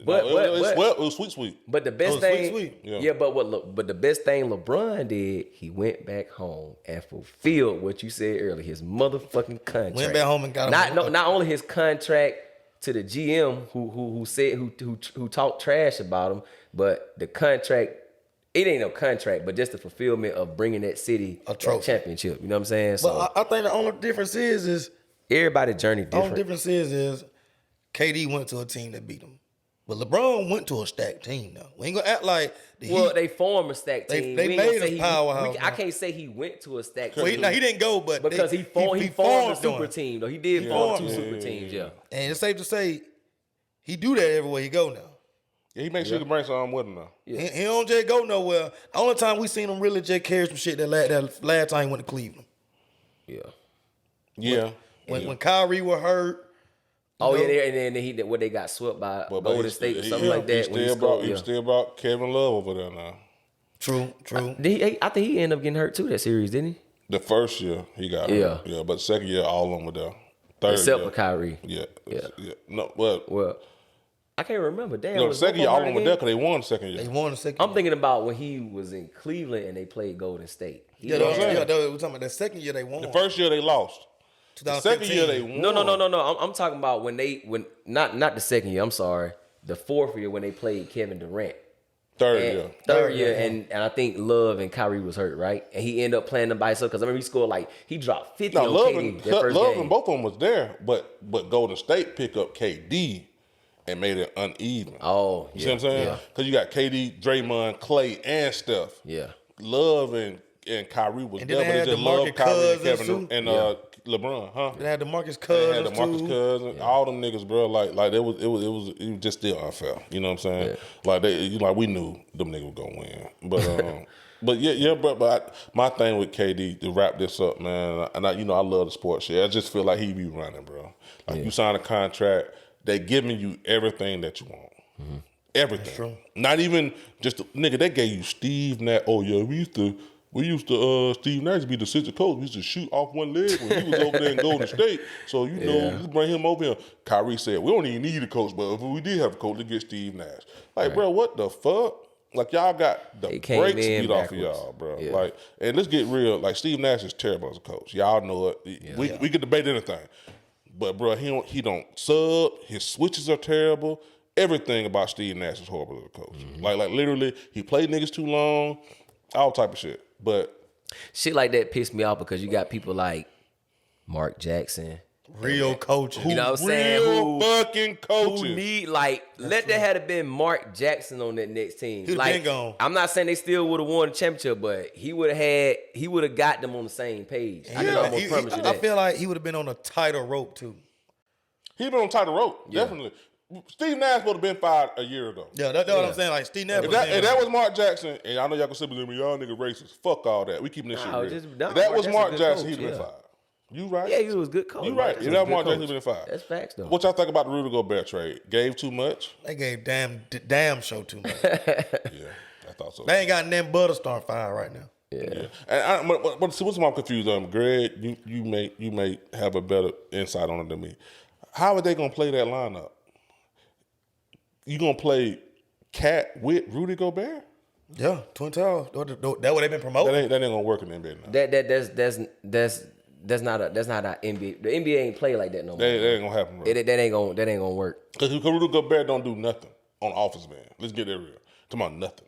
But it was sweet. But the best thing, sweet. yeah. But the best thing LeBron did, he went back home and fulfilled what you said earlier, his motherfucking contract. Went back home and got not only his contract to the GM who talked trash about him, but the contract. It ain't no contract, but just the fulfillment of bringing that city a championship. You know what I'm saying? So But I think the only difference is everybody's journey different. the only difference is KD went to a team that beat him. But LeBron went to a stacked team now. We ain't gonna act like the Heat. They formed a stacked team. They made a powerhouse. I can't say he went to a stacked Well, team. he didn't go, but because he formed a super team though. He did form 2 super teams, yeah. And it's safe to say he do that everywhere he go now. Yeah, he makes sure to bring something with him now. Yeah. He don't just go nowhere. The only time we seen him really just carry some shit that last time he went to Cleveland. Yeah. When Kyrie was hurt. Oh yeah, and then they got swept by Golden State or something like that. He still brought Kevin Love over there now. True. I think he ended up getting hurt too that series, didn't he? The first year he got hurt. Yeah, but second year all of them were there. Third Except year, for Kyrie. Yeah. No, well, I can't remember. Damn. no, the second year all of them were there because they won the second year. They won the second. I'm thinking about when he was in Cleveland and they played Golden State. We're talking about the second year they won. The first year they lost. The second year they won. No. I'm talking about when not the second year. I'm sorry, the 4th year when they played Kevin Durant. Third year, and I think Love and Kyrie was hurt, right? And he ended up playing them by himself because I remember he scored he dropped 50 on KD that first Love game. and both of them was there, but Golden State picked up KD and made it uneven. Oh, you see what I'm saying? Because you got KD, Draymond, Clay, and Steph. Yeah. Love and Kyrie was and there, but it's just Love, Kyrie, and Kevin, and LeBron, huh? They had the Marcus Cousins, all them niggas, bro. Like it was just still unfair. You know what I'm saying? Like we knew them niggas were gonna win, but but my thing with KD to wrap this up, man, and I love the sports shit. I just feel like he be running, bro. Like you sign a contract, they giving you everything that you want. Mm-hmm. Everything. Not even just nigga. They gave you Steve Nash. Oh yeah, we used to Steve Nash be the assistant coach. We used to shoot off one leg when he was over there in Golden State. So you bring him over here. Kyrie said we don't even need a coach, but if we did have a coach, let's get Steve Nash. Like, bro, what the fuck? Like y'all got the brakes beat off of y'all, bro. Yeah. Like, and let's get real. Like Steve Nash is terrible as a coach. Y'all know it. We could debate anything, but bro, he don't sub. His switches are terrible. Everything about Steve Nash is horrible as a coach. Mm-hmm. Like literally, he played niggas too long. All type of shit. But shit like that pissed me off because you got people like Mark Jackson. Real coaches. You know what I'm saying? Real fucking coaches. Who need, let that have been Mark Jackson on that next team. He'd been gone. I'm not saying they still would have won the championship, but he would have got them on the same page. I can almost promise you that. I feel like he would have been on a tighter rope too. He'd been on a tighter rope, definitely. Steve Nash would have been fired a year ago. Yeah, that's what I'm saying. Like Steve Nash. If that was Mark Jackson, and I know y'all can say, "Y'all niggas racist." Fuck all that. We keeping this shit real. If that was Mark Jackson, he'd been fired. You right. Yeah, he was a good coach. You right. If that Mark Jackson been 5. That's facts though. What y'all think about the Rudy Gobert trade? Gave too much? They gave damn show too much. Yeah, I thought so. They ain't got nothing but a star fire right now. Yeah. And but see, what's my confused on, Greg? You may have a better insight on it than me. How are they gonna play that lineup? You gonna play Cat with Rudy Gobert? Yeah, Twin Towers. That what they been promoting. That ain't gonna work in the NBA now. That's not our NBA. The NBA ain't play like that no more. That ain't gonna happen, bro. That ain't gonna work. Because Rudy Gobert don't do nothing on the offensive end. Let's get that real. Come on, nothing.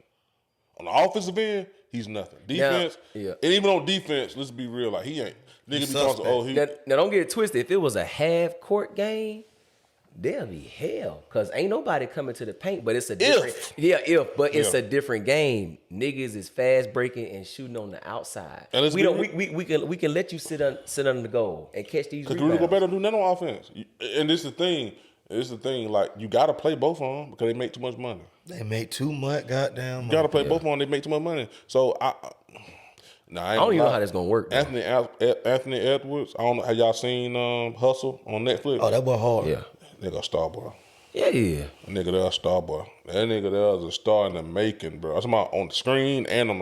On the offensive end, he's nothing. Defense, yeah. And even on defense, let's be real. Like he ain't. Nigga be talking. Now don't get it twisted. If it was a half court game, there'll be hell. Cause ain't nobody coming to the paint. But it's a different. It's a different game. Niggas is fast breaking and shooting on the outside. And we can let you sit under the goal and catch these. Because Rudy Gobert don't do nothing on offense. And this is the thing. Like you gotta play both of them because they make too much money. They make too much goddamn money. You gotta play both of them. They make too much money. So I don't even know how that's gonna work. Anthony Edwards. I don't know. Have y'all seen Hustle on Netflix? Oh, that boy hard. Yeah. Nigga a star boy. Yeah. That nigga there a star boy. That nigga there is a star in the making, bro. I'm talking about on the screen and on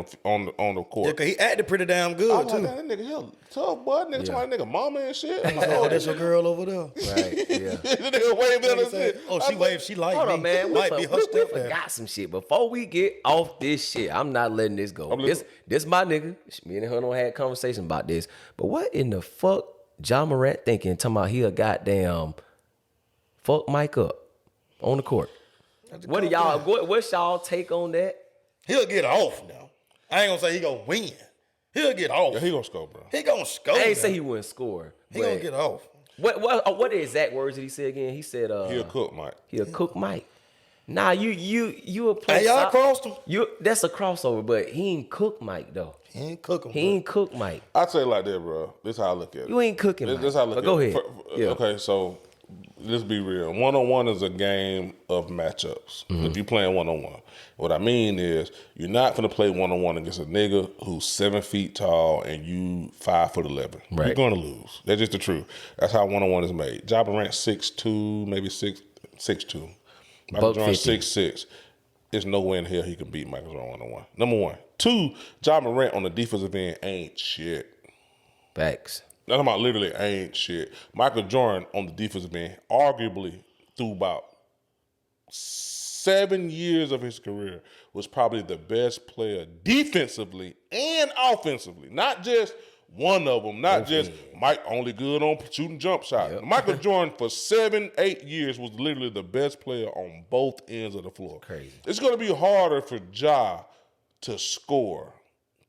the court. Yeah, cause he acted pretty damn good I was too. like, that nigga here tough boy. Nigga talking about nigga mama and shit. I'm like, Oh, that's your girl over there. Right. Yeah. the nigga waving at us. Shit. Oh, she waved. She like Hold me. on, man. Might be her We stepdad. forgot some shit. Before we get off this shit, I'm not letting this go. This my nigga. Me and her don't had a conversation about this. But what in the fuck John Morant thinking? Talking about he'll goddamn fuck Mike up on the court. What do y'all? What's y'all take on that? He'll get off now. I ain't gonna say he gonna win. He'll get off. Yeah, he gonna score, bro. He gonna score. I ain't now. say he wouldn't score. He gonna get off. What the exact words did he say again? He said He'll cook, Mike. He'll cook Mike. Nah, you a play. Hey, y'all crossed him. That's a crossover, but he ain't cook Mike though. He ain't cooking. He ain't cook Mike. I say it like that, bro. This is how I look at it. You ain't cooking Mike. This is how I look But at go it. ahead. Yeah. Okay, so let's be real. 1-on-1 is a game of matchups. If you're playing 1-on-1, what I mean is you're not gonna play 1-on-1 against a nigga who's 7 feet tall and you 5'11". Right. You're gonna lose. That's just the truth. That's how 1-on-1 is made. Ja Morant 6'2", maybe 6'2". Michael Jordan 6'6". There's no way in hell he can beat Michael Jordan 1-on-1. Number one. 2, Ja Morant on the defensive end ain't shit. Facts. I'm talking about literally ain't shit. Michael Jordan on the defensive end, arguably through about 7 years of his career, was probably the best player defensively and offensively. Not just one of them, not just Mike only good on shooting jump shots. Yep. Michael Jordan for 7-8 years was literally the best player on both ends of the floor. Crazy. It's going to be harder for Ja to score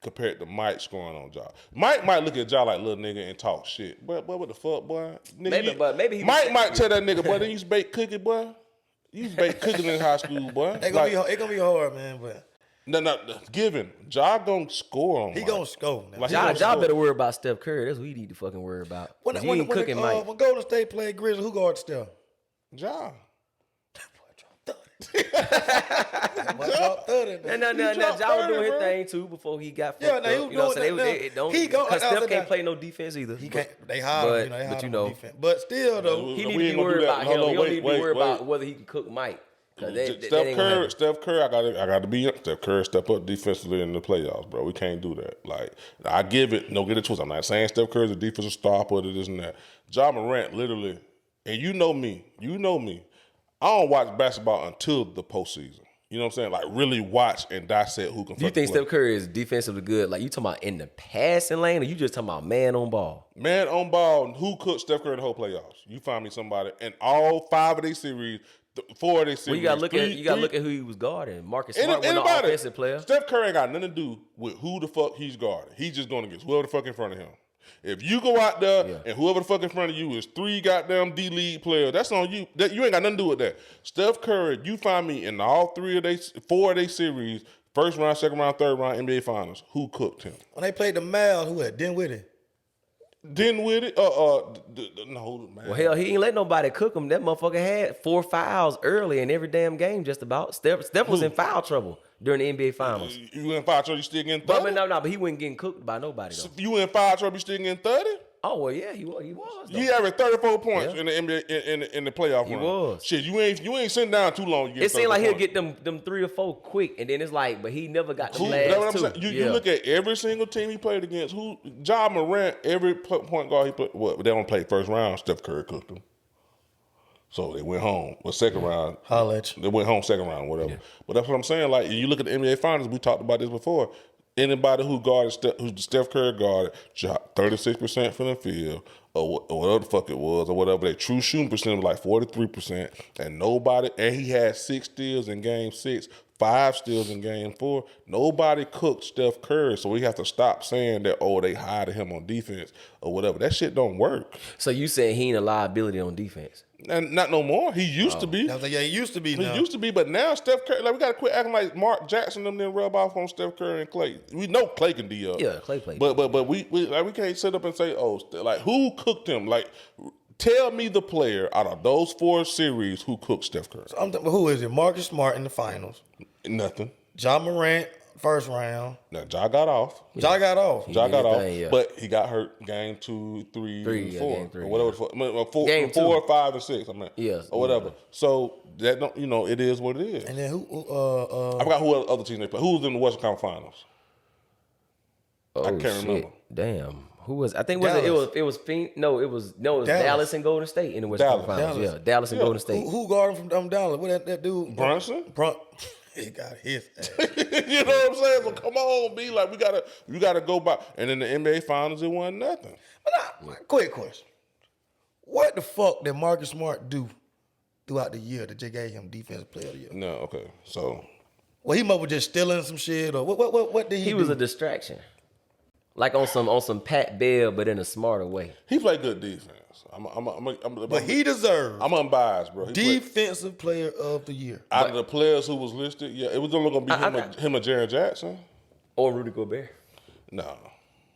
compared to Mike scoring on Ja. Mike might look at Ja like little nigga and talk shit. But what the fuck, boy? Nigga, maybe he Mike might tell that nigga, boy, you used to bake cookie, boy. You used to bake cookies in high school, boy. It's gonna be hard, man. But no, given Ja gonna score on. He Mike. gonna score. Now. Like, Ja better worry about Steph Curry. That's what he need to fucking worry about. When cooking Mike. When Golden State played Grizzlies, who guarded Steph? Ja. That boy dropped 30. No. Ja was doing his thing too before he got fucked he up. was You know what I'm doing saying? that. Because Steph can't play no defense either. He can't. They hide him. But you know, defense. But still though, he need to be worried about him. He don't need to be worried about whether he can cook Mike. Steph Curry, I got to be Steph Curry. Step up defensively in the playoffs, bro. We can't do that. Like I give it, no get it twisted. I'm not saying Steph Curry's a defensive star, but it isn't that. Ja Morant, literally, and you know me. I don't watch basketball until the postseason. You know what I'm saying? Like really watch and dissect who can. Do you think Steph Curry is defensively good? Like you talking about in the passing lane, or you just talking about man on ball? Man on ball. Who cooked Steph Curry the whole playoffs? You find me somebody in all 5 of these series. 4 of these series. Well, you gotta look at who he was guarding. Marcus Smart was an offensive player. Steph Curry ain't got nothing to do with who the fuck he's guarding. He's just going against whoever the fuck in front of him. If you go out there and whoever the fuck in front of you is 3 goddamn D-League players, that's on you. You ain't got nothing to do with that. Steph Curry, you find me in all 4 of they series, first round, second round, third round, NBA Finals. Who cooked him? when they played the Mavs, who had Dinwiddie? No, man. Well, hell, he ain't let nobody cook him. That motherfucker had 4 fouls early in every damn game, just about. Steph was in foul trouble during the NBA Finals. You in foul trouble, you still getting 30? But he wasn't getting cooked by nobody though. You in foul trouble, you still getting 30? Oh well, yeah, he was. Though. He averaged 34 points in the NBA in the playoff run. He was. Shit, you ain't sitting down too long. It seemed like he'll get them 3 or 4 quick, and then it's like, but he never got the last 2. You look at every single team he played against. Ja Morant, every point guard he played. What they don't play first round. Steph Curry cooked them. So they went home. Second round. Holla. They went home second round, whatever. Yeah. But that's what I'm saying. Like, you look at the NBA Finals, we talked about this before. Anybody who Steph Curry guarded, shot 36% from the field, or whatever the fuck it was, or whatever. Their true shooting percentage was like 43%. And he had 6 steals in game 6, 5 steals in game 4. Nobody cooked Steph Curry, so we have to stop saying that, they hiding him on defense or whatever. That shit don't work. So you saying he ain't a liability on defense? And not no more. He used to be. I was like, yeah, he used to be. He used to be, but now Steph Curry, like, we got to quit acting like Mark Jackson and them then rub off on Steph Curry and Clay. We know Clay can D up. Yeah, Clay played. But we can't sit up and say, like, who cooked him? Like, tell me the player out of those 4 series who cooked Steph Curry. So who is it? Marcus Smart in the finals. Nothing. Ja Morant, first round. Now, Ja got off. Ja got off. But he got hurt game 2, 3, 4. Game 3, or whatever. Game 4, 5, and 6. I mean, yes, or whatever. So that don't, it is what it is. And then who? I forgot who other team they play. Who was in the Western Conference Finals? I can't remember. Damn. Who was? I think it was Phoenix. No, it was Dallas and Golden State in the Western Finals. Yeah, Dallas and Golden State. Who guarded from Dallas? What that dude? Brunson. He got his ass. You know what I'm saying? So come on, B. Like, we gotta go by. And in the NBA Finals, it wasn't nothing. But quick question: what the fuck did Marcus Smart do throughout the year that just gave him Defensive Player of the Year? No, okay, so. Well, he must have just stealing some shit, or what did he do? He was a distraction, like on some Pat Bell, but in a smarter way. He played good defense. But he deserved. I'm unbiased, bro. Defensive Player of the Year. Out of the players who was listed, yeah, it was only gonna be him or Jaren Jackson or Rudy Gobert. No,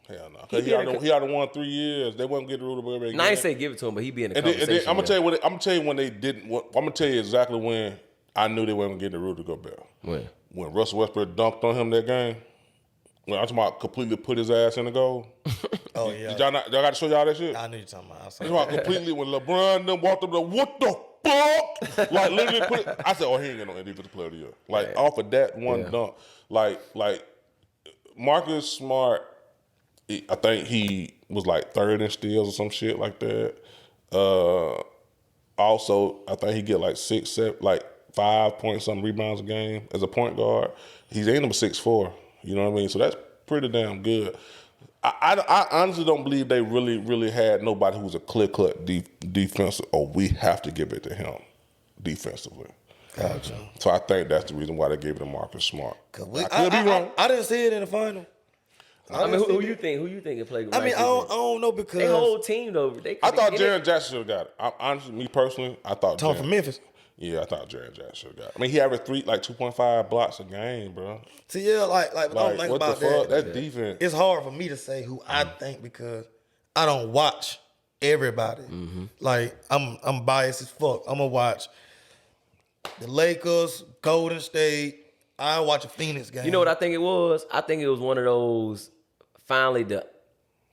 hell no. He already won 3 years. They wouldn't get the Rudy Gobert. I ain't say give it to him, but he be in the conversation. I'm gonna tell you when they didn't. I'm gonna tell you exactly when I knew they weren't getting the Rudy Gobert. When Russell Westbrook dunked on him that game. When I'm talking about completely put his ass in the goal. Oh yeah. Y'all got to show y'all that shit? I knew you talking about. I'm talking about completely when LeBron then walked up, what the fuck? Like, literally put it. I said, he ain't getting no defensive player of the year. Like, off of that one dunk. Like Marcus Smart, I think he was like 3rd in steals or some shit like that. Also, I think he get like 6, 7, like 5 point something rebounds a game as a point guard. He's ain't number 6'4". You know what I mean? So that's pretty damn good. I honestly don't believe they really, really had nobody who was a clear-cut defensive, we have to give it to him defensively. Gotcha. So I think that's the reason why they gave it to Marcus Smart. I could be wrong. I didn't see it in the final. I mean, who you think it played? I mean, I don't know because their whole team though. I thought Jaren Jackson should have got it. Honestly, me personally, I thought Tom from Memphis. Yeah, I thought Jaren Jackson should have got it. I mean, he averaged 2.5 blocks a game, bro. See, yeah, like I don't think about that. That's defense. It's hard for me to say who I think because I don't watch everybody. Mm-hmm. Like I'm biased as fuck. I'm gonna watch the Lakers, Golden State. I watch a Phoenix game. You know what I think it was? I think it was one of those. Finally, the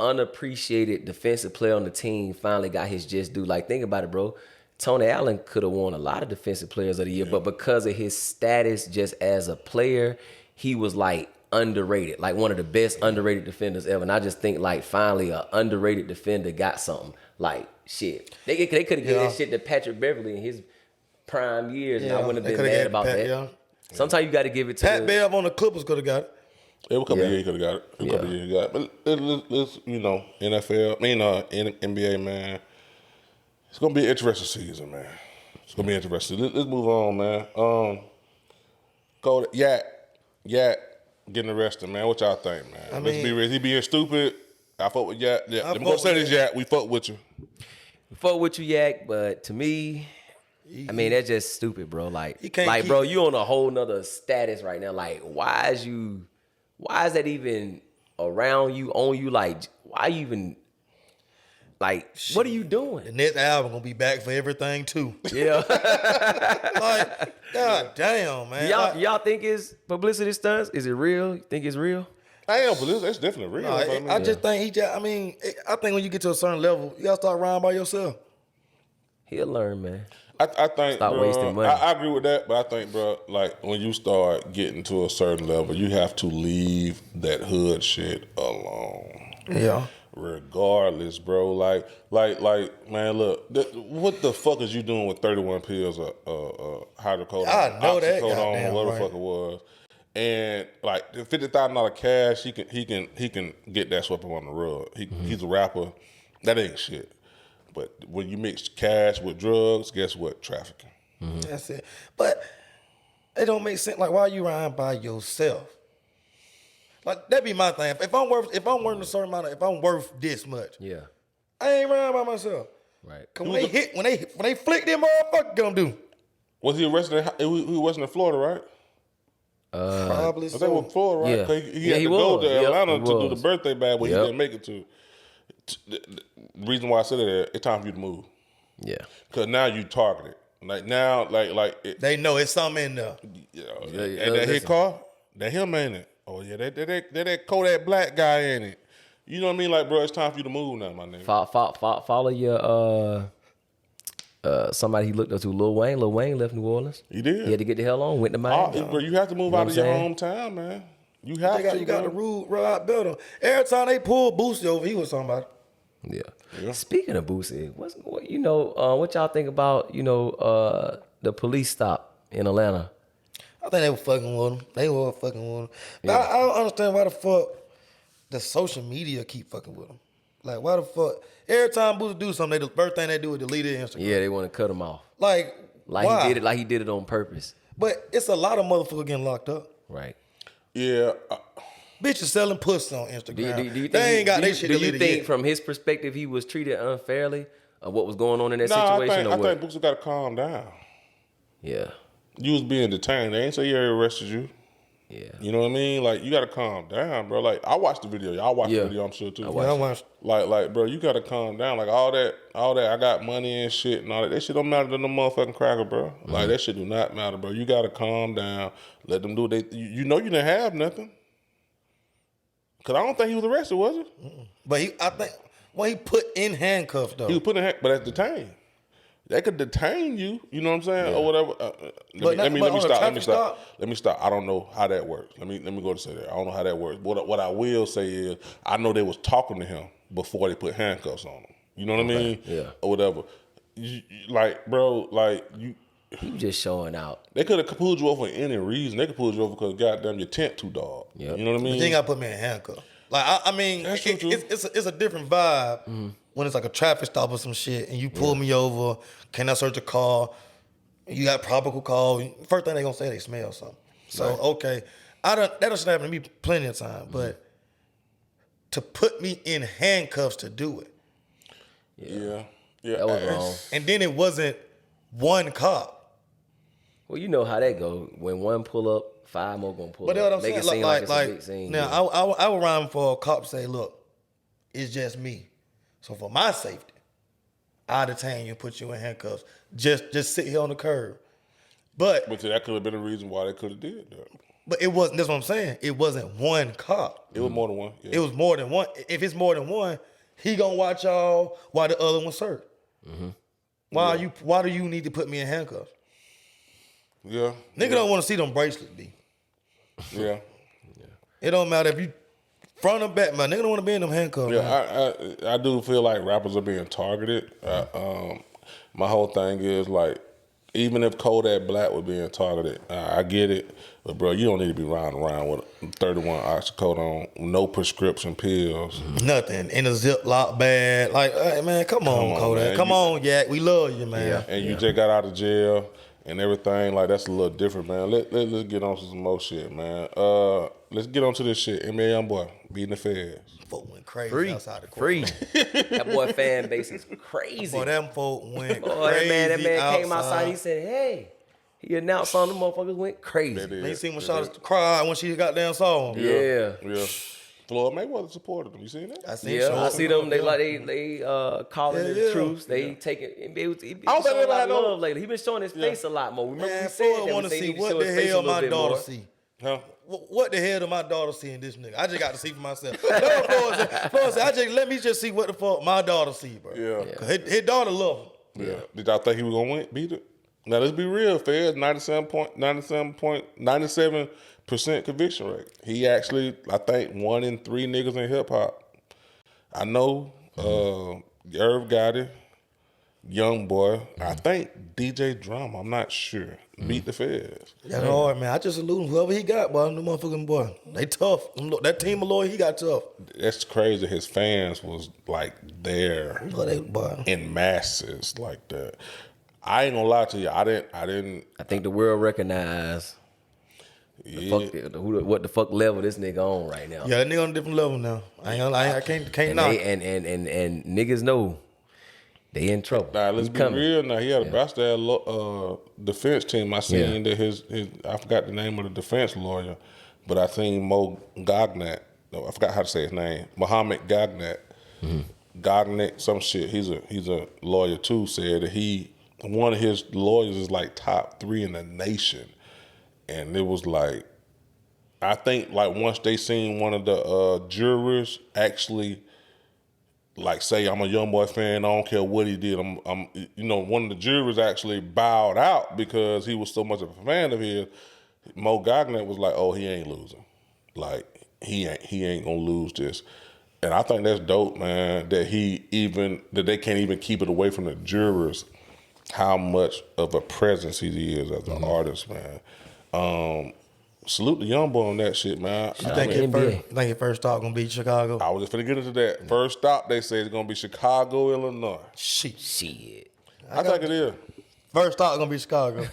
unappreciated defensive player on the team finally got his just due. Like, think about it, bro. Tony Allen could have won a lot of defensive players of the year, but because of his status just as a player, he was like underrated, like one of the best underrated defenders ever. And I just think like finally an underrated defender got something. Like shit, they could have given that shit to Patrick Beverly in his prime years, and I wouldn't have been mad about that. Yeah. Sometimes you got to give it to Pat Bev on the Clippers could have got it. It was a couple of years he could have got it. A couple of years he got it. But it's NFL, NBA, man. It's gonna be an interesting season, man. It's gonna be interesting. Let's move on, man. Kodak, Yak getting arrested, man. What y'all think, man? Let's be real. He being stupid. I fuck with Yak. Yeah, I'm gonna say this, Yak. We fuck with you. We fuck with you, Yak. But to me, I mean that's just stupid, bro. Like, bro, you on a whole nother status right now. Like, why is that even around you, on you? Like, why you even? Like, what are you doing? The next album gonna be back for everything too. Yeah. Like, god damn, man. Y'all think it's publicity stunts? Is it real? You think it's real? I ain't no police. That's definitely real. No, I just think I think when you get to a certain level, you gotta start riding by yourself. He'll learn, man. I think, Stop bro, wasting money. I agree with that, but I think, bro, like when you start getting to a certain level, you have to leave that hood shit alone. Yeah. Regardless, bro. Like, man, look, what the fuck is you doing with 31 pills of hydrocodone? I know that oxycodone, goddamn whatever the right. fuck it was. And like $50,000 cash, he can get that swept up on the rug. He's a rapper. That ain't shit. But when you mix cash with drugs, guess what? Trafficking. That's it. But it don't make sense. Like, why are you riding by yourself? Like, that be my thing. If I'm worth a certain amount if I'm worth this much, Yeah. I ain't riding by myself. Right. Cause when they flick them motherfuckers gonna do. Was he arrested? He wasn't in Florida, right? Probably I think it so. was Florida, right? Yeah. 'Cause he had he to go was. to Yep, Atlanta he to do the was. birthday bag, but Yep. he didn't make it to. The reason why I said that, it's time for you to move. Yeah. Cause now you targeted. Like now, like They know it's something in there. you know, Yeah, and that hit listen. car, that him ain't it? Oh yeah, that Kodak Black guy in it. You know what I mean? Like, bro, it's time for you to move now, my nigga. Follow your somebody he looked up to, Lil Wayne. Lil Wayne left New Orleans. He did. He had to get the hell on. Went to Miami. Bro, you have to move know out what of your I'm hometown, man. You have to. You got the bro. rude ride better. Every time they pull Boosie over, he was somebody. Yeah. Speaking of Boosie, what y'all think about the police stop in Atlanta? I think they were fucking with him. But I don't understand why the fuck the social media keep fucking with him. Like, why the fuck? Every time Boosie do something, the first thing they do is delete it Instagram. Yeah, they want to cut him off. Like why? He did it on purpose. But it's a lot of motherfuckers getting locked up. Right. Yeah. Bitches selling pussy on Instagram. Do you think they ain't got their shit Do you deleted think yet. from his perspective he was treated unfairly of what was going on in that Nah, situation? I think Boosie got to calm down. Yeah. You was being detained. They ain't say they arrested you. Yeah. You know what I mean? Like, you got to calm down, bro. Like, I watched the video. Y'all watched the video, I'm sure, too. I watched. Like, bro, you got to calm down. Like, all that, I got money and shit and all that. That shit don't matter to no motherfucking cracker, bro. Like, that shit do not matter, bro. You got to calm down. Let them do it. You know you didn't have nothing. Because I don't think he was arrested, was he? But I think when he put in handcuffs, though. He was put in but that's detained. They could detain you, you know what I'm saying, or whatever. Let me stop. I don't know how that works. Let me go to say that. I don't know how that works. What I will say is, I know they was talking to him before they put handcuffs on him. You know what I mean? Yeah. Or whatever. Like, bro, like you. He was just showing out. They could have pulled you over for any reason. They could pull you over because goddamn your tent too dog. Yep. You know what I mean? But you ain't got to put me in handcuffs. Like, I mean, That's true, too. it's a different vibe when it's like a traffic stop or some shit and you pull me over, can I search a car? You got probable cause. First thing they gonna say, they smell something. So, okay. That doesn't happen to me plenty of time, but to put me in handcuffs to do it. Yeah. That was wrong. And then it wasn't one cop. Well, you know how that go. When one pull up, 5 more gonna pull But up. that's what I'm Make saying. it seem like it's a big scene. Now, I would rhyme for a cop to say, look, it's just me. So for my safety, I detain you and put you in handcuffs. Just sit here on the curb. But that could have been a reason why they could have did that. But it wasn't, that's what I'm saying. It wasn't one cop. It was more than one. Yeah. It was more than one. If it's more than one, he gonna watch y'all while the other one serve. Why do you need to put me in handcuffs? Yeah. Nigga don't want to see them bracelets, B. Yeah. It don't matter if you front or back, man. Nigga don't want to be in them handcuffs. Yeah, I do feel like rappers are being targeted. My whole thing is like, even if Kodak Black was being targeted, I get it. But bro, you don't need to be riding around with 31 oxycodone, no prescription pills. Nothing in a Ziploc bag. Like, hey, man, come on, Kodak. man. Come on, Yak. We love you, man. And you just got out of jail and everything. Like, that's a little different, man. Let's get on to some more shit, man. Let's get on to this shit. NBA Youngboy beating the feds. Folk went crazy outside the court. Free. That boy fan base is crazy. Boy, them folk went Boy, crazy that man came outside. He said, "Hey." He announced on the motherfuckers went crazy. You seen when Shawty cried when she got down saw him. Yeah. Floyd Mayweather supported him. You seen that? I seen I see them. They calling Yeah, the yeah. truths. They taking. He been I don't think showing they a lot had of no- love lately. He been showing his face a lot more. Remember Man, we said Floyd that want to we say he see need to what show the his face a hell little my bit daughter more. see. Huh? What the hell did my daughter see in this nigga? I just got to see for myself. No, Florence said, let me just see what the fuck my daughter see, bro. Yeah. Cause his daughter love him. Yeah. Did y'all think he was gonna beat it? Now let's be real, Feds. 97% conviction rate. He actually, I think, 1 in 3 niggas in hip hop. I know Irv got it, Youngboy. I think DJ Drama. I'm not sure. Beat the Feds. That's hard, man. I just salute whoever he got, boy. Them motherfucking boy. They tough. That team of lawyer, he got tough. That's crazy. His fans was like there Boy. in masses like that. I ain't gonna lie to you. I didn't. I think the world recognized what the fuck level this nigga on right now. Yeah, that nigga on a different level now. I can't knock. And niggas know they in trouble. Nah, let's be real. Now he had a bastard defense team. I seen that his I forgot the name of the defense lawyer, but I seen Mo Gagnat. No, I forgot how to say his name. Muhammad Gagnat. Gagnat, some shit. He's a lawyer too. Said that one of his lawyers is like top 3 in the nation, and it was like, I think like once they seen one of the jurors actually like say, I'm a Youngboy fan, I don't care what he did. I'm one of the jurors actually bowed out because he was so much of a fan of his. Mo Gagnat was like, oh, he ain't losing. Like he ain't gonna lose this. And I think that's dope, man, that they can't even keep it away from the jurors how much of a presence he is as an artist, man. Salute the Youngboy on that shit, man. You think your first stop gonna be Chicago? I was just finna get into that. First stop, they say it's gonna be Chicago, Illinois. Shit. I think it is. First stop gonna be Chicago.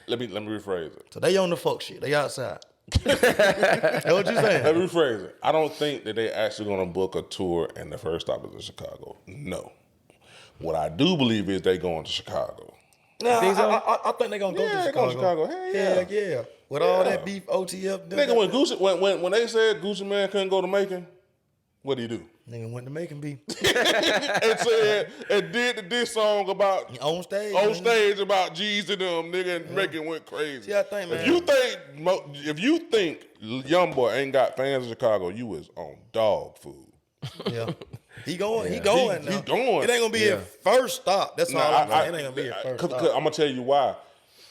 Let me rephrase it. So they on the fuck shit. They outside. That's what you saying? Let me rephrase it. I don't think that they actually gonna book a tour and the first stop is in Chicago. No. What I do believe is they going to Chicago. No, I think they gonna go to Chicago. They going to Chicago. Hell yeah. With all that beef, OTF. Nigga, when they said Gucci Man couldn't go to Macon, what did he do? Nigga went to Macon beef. and did the diss song about on stage about G's and them, nigga, and Macon went crazy. See, I think, man. If you think Youngboy ain't got fans in Chicago, you is on dog food. Yeah. He going. He going. It ain't gonna be his first stop. That's all I'm saying. It ain't gonna be his first stop. I'm gonna tell you why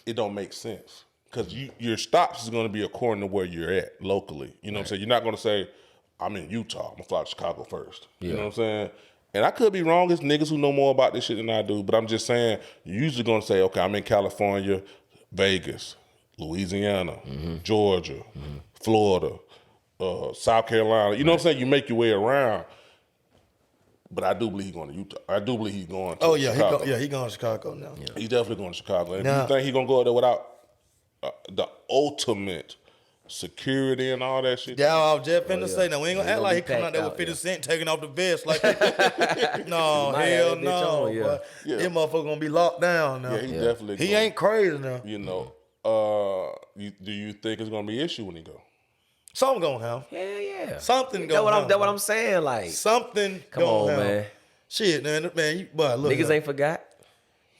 it don't make sense. Because your stops is gonna be according to where you're at locally. You know what I'm saying? You're not gonna say, I'm in Utah, I'm gonna fly to Chicago first. You know what I'm saying? And I could be wrong. There's niggas who know more about this shit than I do, but I'm just saying, you're usually gonna say, okay, I'm in California, Vegas, Louisiana, Georgia, Florida, South Carolina. You know what I'm saying? You make your way around. But I do believe he's going to Utah. I do believe he's going to Chicago. He going to Chicago now. Yeah. He's definitely going to Chicago. And if you think he's going to go out there without the ultimate security and all that shit. Yeah, I was just finna say, now we ain't going to act like he coming out there with 50 Cent taking off the vest like no, hell no. This motherfucker going to be locked down now. Yeah, he definitely He ain't crazy now. You know, do you think it's going to be an issue when he go? Something gonna happen. Hell yeah. Something gonna happen. That's what I'm saying. Like something. Come on, man. Shit, man. Look. Niggas ain't forgot.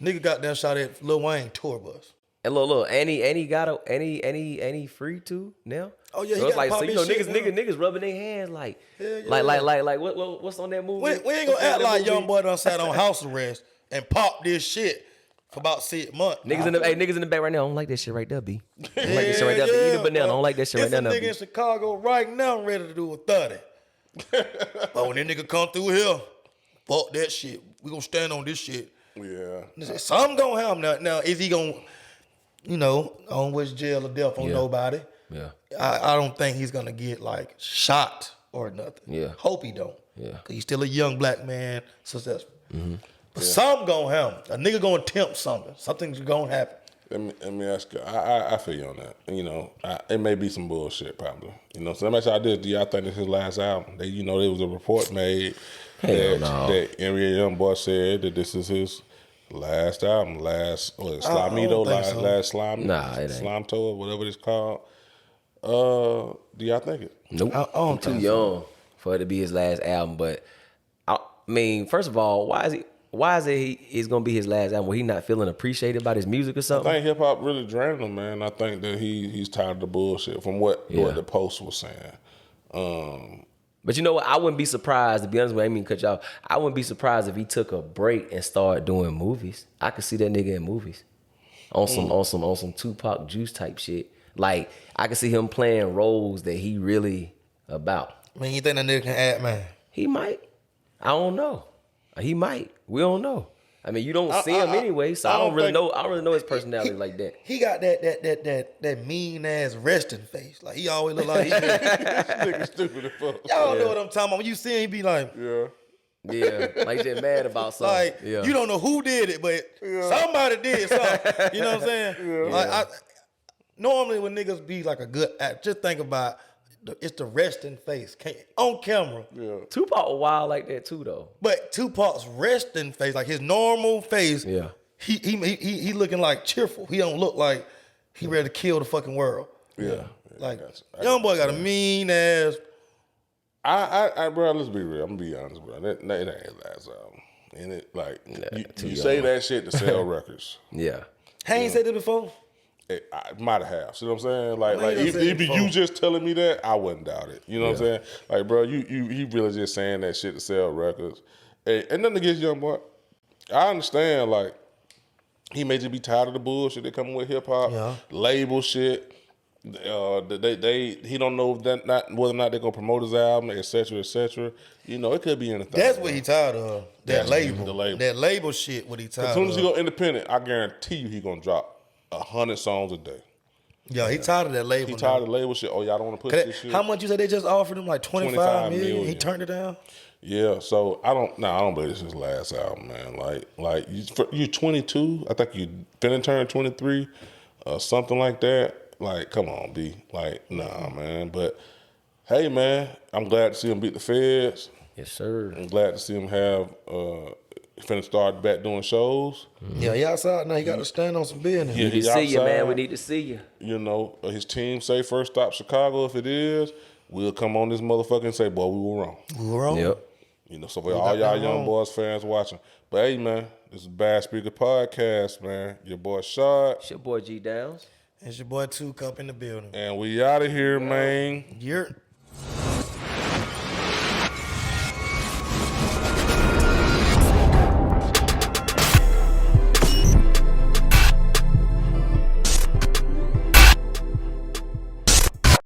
Nigga got down shot at Lil Wayne tour bus. And look, and he free too now. Oh yeah, so it's like, so you know, niggas rubbing their hands like what's on that movie? We ain't gonna act like Youngboy done sat on house arrest and popped this shit for about 6 months. Niggas in the back right now. I don't like that shit right there, B. I don't like that shit right there. Eat a banana. I don't like that shit right there. There's a nigga in Chicago right now ready to do a 30. But when that nigga come through here, fuck that shit. We gonna stand on this shit. Yeah. Something gonna happen now. Now, is he gonna, on which jail or death on nobody? Yeah. I don't think he's gonna get like shot or nothing. Yeah. Hope he don't. Yeah. Cause he's still a young black man, successful. But something gonna happen. A nigga gonna attempt something. Something's gonna happen. Let me ask you. I feel you on that. It may be some bullshit, probably. So let me ask y'all this: do y'all think this is his last album? There was a report made that NBA Youngboy said that this is his last album, last Slime. Nah, it ain't. Slime Tour, whatever it's called. Do y'all think it? Nope. I'm too young for it to be his last album. But I mean, first of all, why is he? why is it it's gonna be his last album? Where he not feeling appreciated by his music or I something? think hip hop really drained him, man. I think that he's tired of the bullshit from what the post was saying. But you know what? I wouldn't be surprised, to be honest with you, I didn't mean to cut you off. I wouldn't be surprised if he took a break and started doing movies. I could see that nigga in movies. On some Tupac Juice type shit. Like, I could see him playing roles that he really about. I mean, you think that nigga can act, man? He might. I don't know. He might. We don't know. I mean, you don't see him anyway, so I don't really know his personality like that. He got that mean ass resting face. Like, he always look like he This nigga stupid as fuck. Y'all know what I'm talking about. When you see him, he be like, Yeah, like just mad about something. like, you don't know who did it, but somebody did something. You know what I'm saying? Like, normally when niggas be like a good act, just think about it's the resting face on camera. Yeah. Tupac was wild like that too, though. But Tupac's resting face, like his normal face, he looking like cheerful. He don't look like he ready to kill the fucking world. Yeah. Like, Youngboy got a mean ass. Bro, let's be real. I'm gonna be honest, bro. That ain't his last album. And it, like, you say that shit to sell records. Yeah. He ain't said this before. I might have. See what I'm saying? Like he done said if it you just telling me that, I wouldn't doubt it. You know what I'm saying? Like, bro, he really just saying that shit to sell records. Hey, and nothing against YoungBoy. I understand, like, he may just be tired of the bullshit that coming with hip hop, label shit. He don't know whether or not they're gonna promote his album, et cetera, et cetera. You know, it could be anything. That's what he tired of. That label. The label. That label shit, what he tired of. As soon as he go independent, I guarantee you he gonna drop 100 songs a day. He tired of that label. He tired of the label shit. Oh, y'all don't want to push this shit. How much you said they just offered him? Like 25 million? He turned it down? Yeah, so I don't believe this is his last album, man. Like you 22, I think you finna turn 23, something like that. Like, come on, B. Like, nah, man. But hey, man, I'm glad to see him beat the Feds. Yes, sir. I'm glad to see him have finna start back doing shows. Yeah, he outside now. He got to stand on some business. Yeah, We need to see you, man. We need to see you. You know, his team say first stop Chicago. If it is, we'll come on this motherfucker and say, boy, we were wrong. We were wrong? Yep. You know, so for all y'all young boys fans watching. But hey, man, this is Bad Speaker Podcast, man. Your boy Shad. It's your boy G Downs. It's your boy Twockupp in the building. And we out of here, man. You're...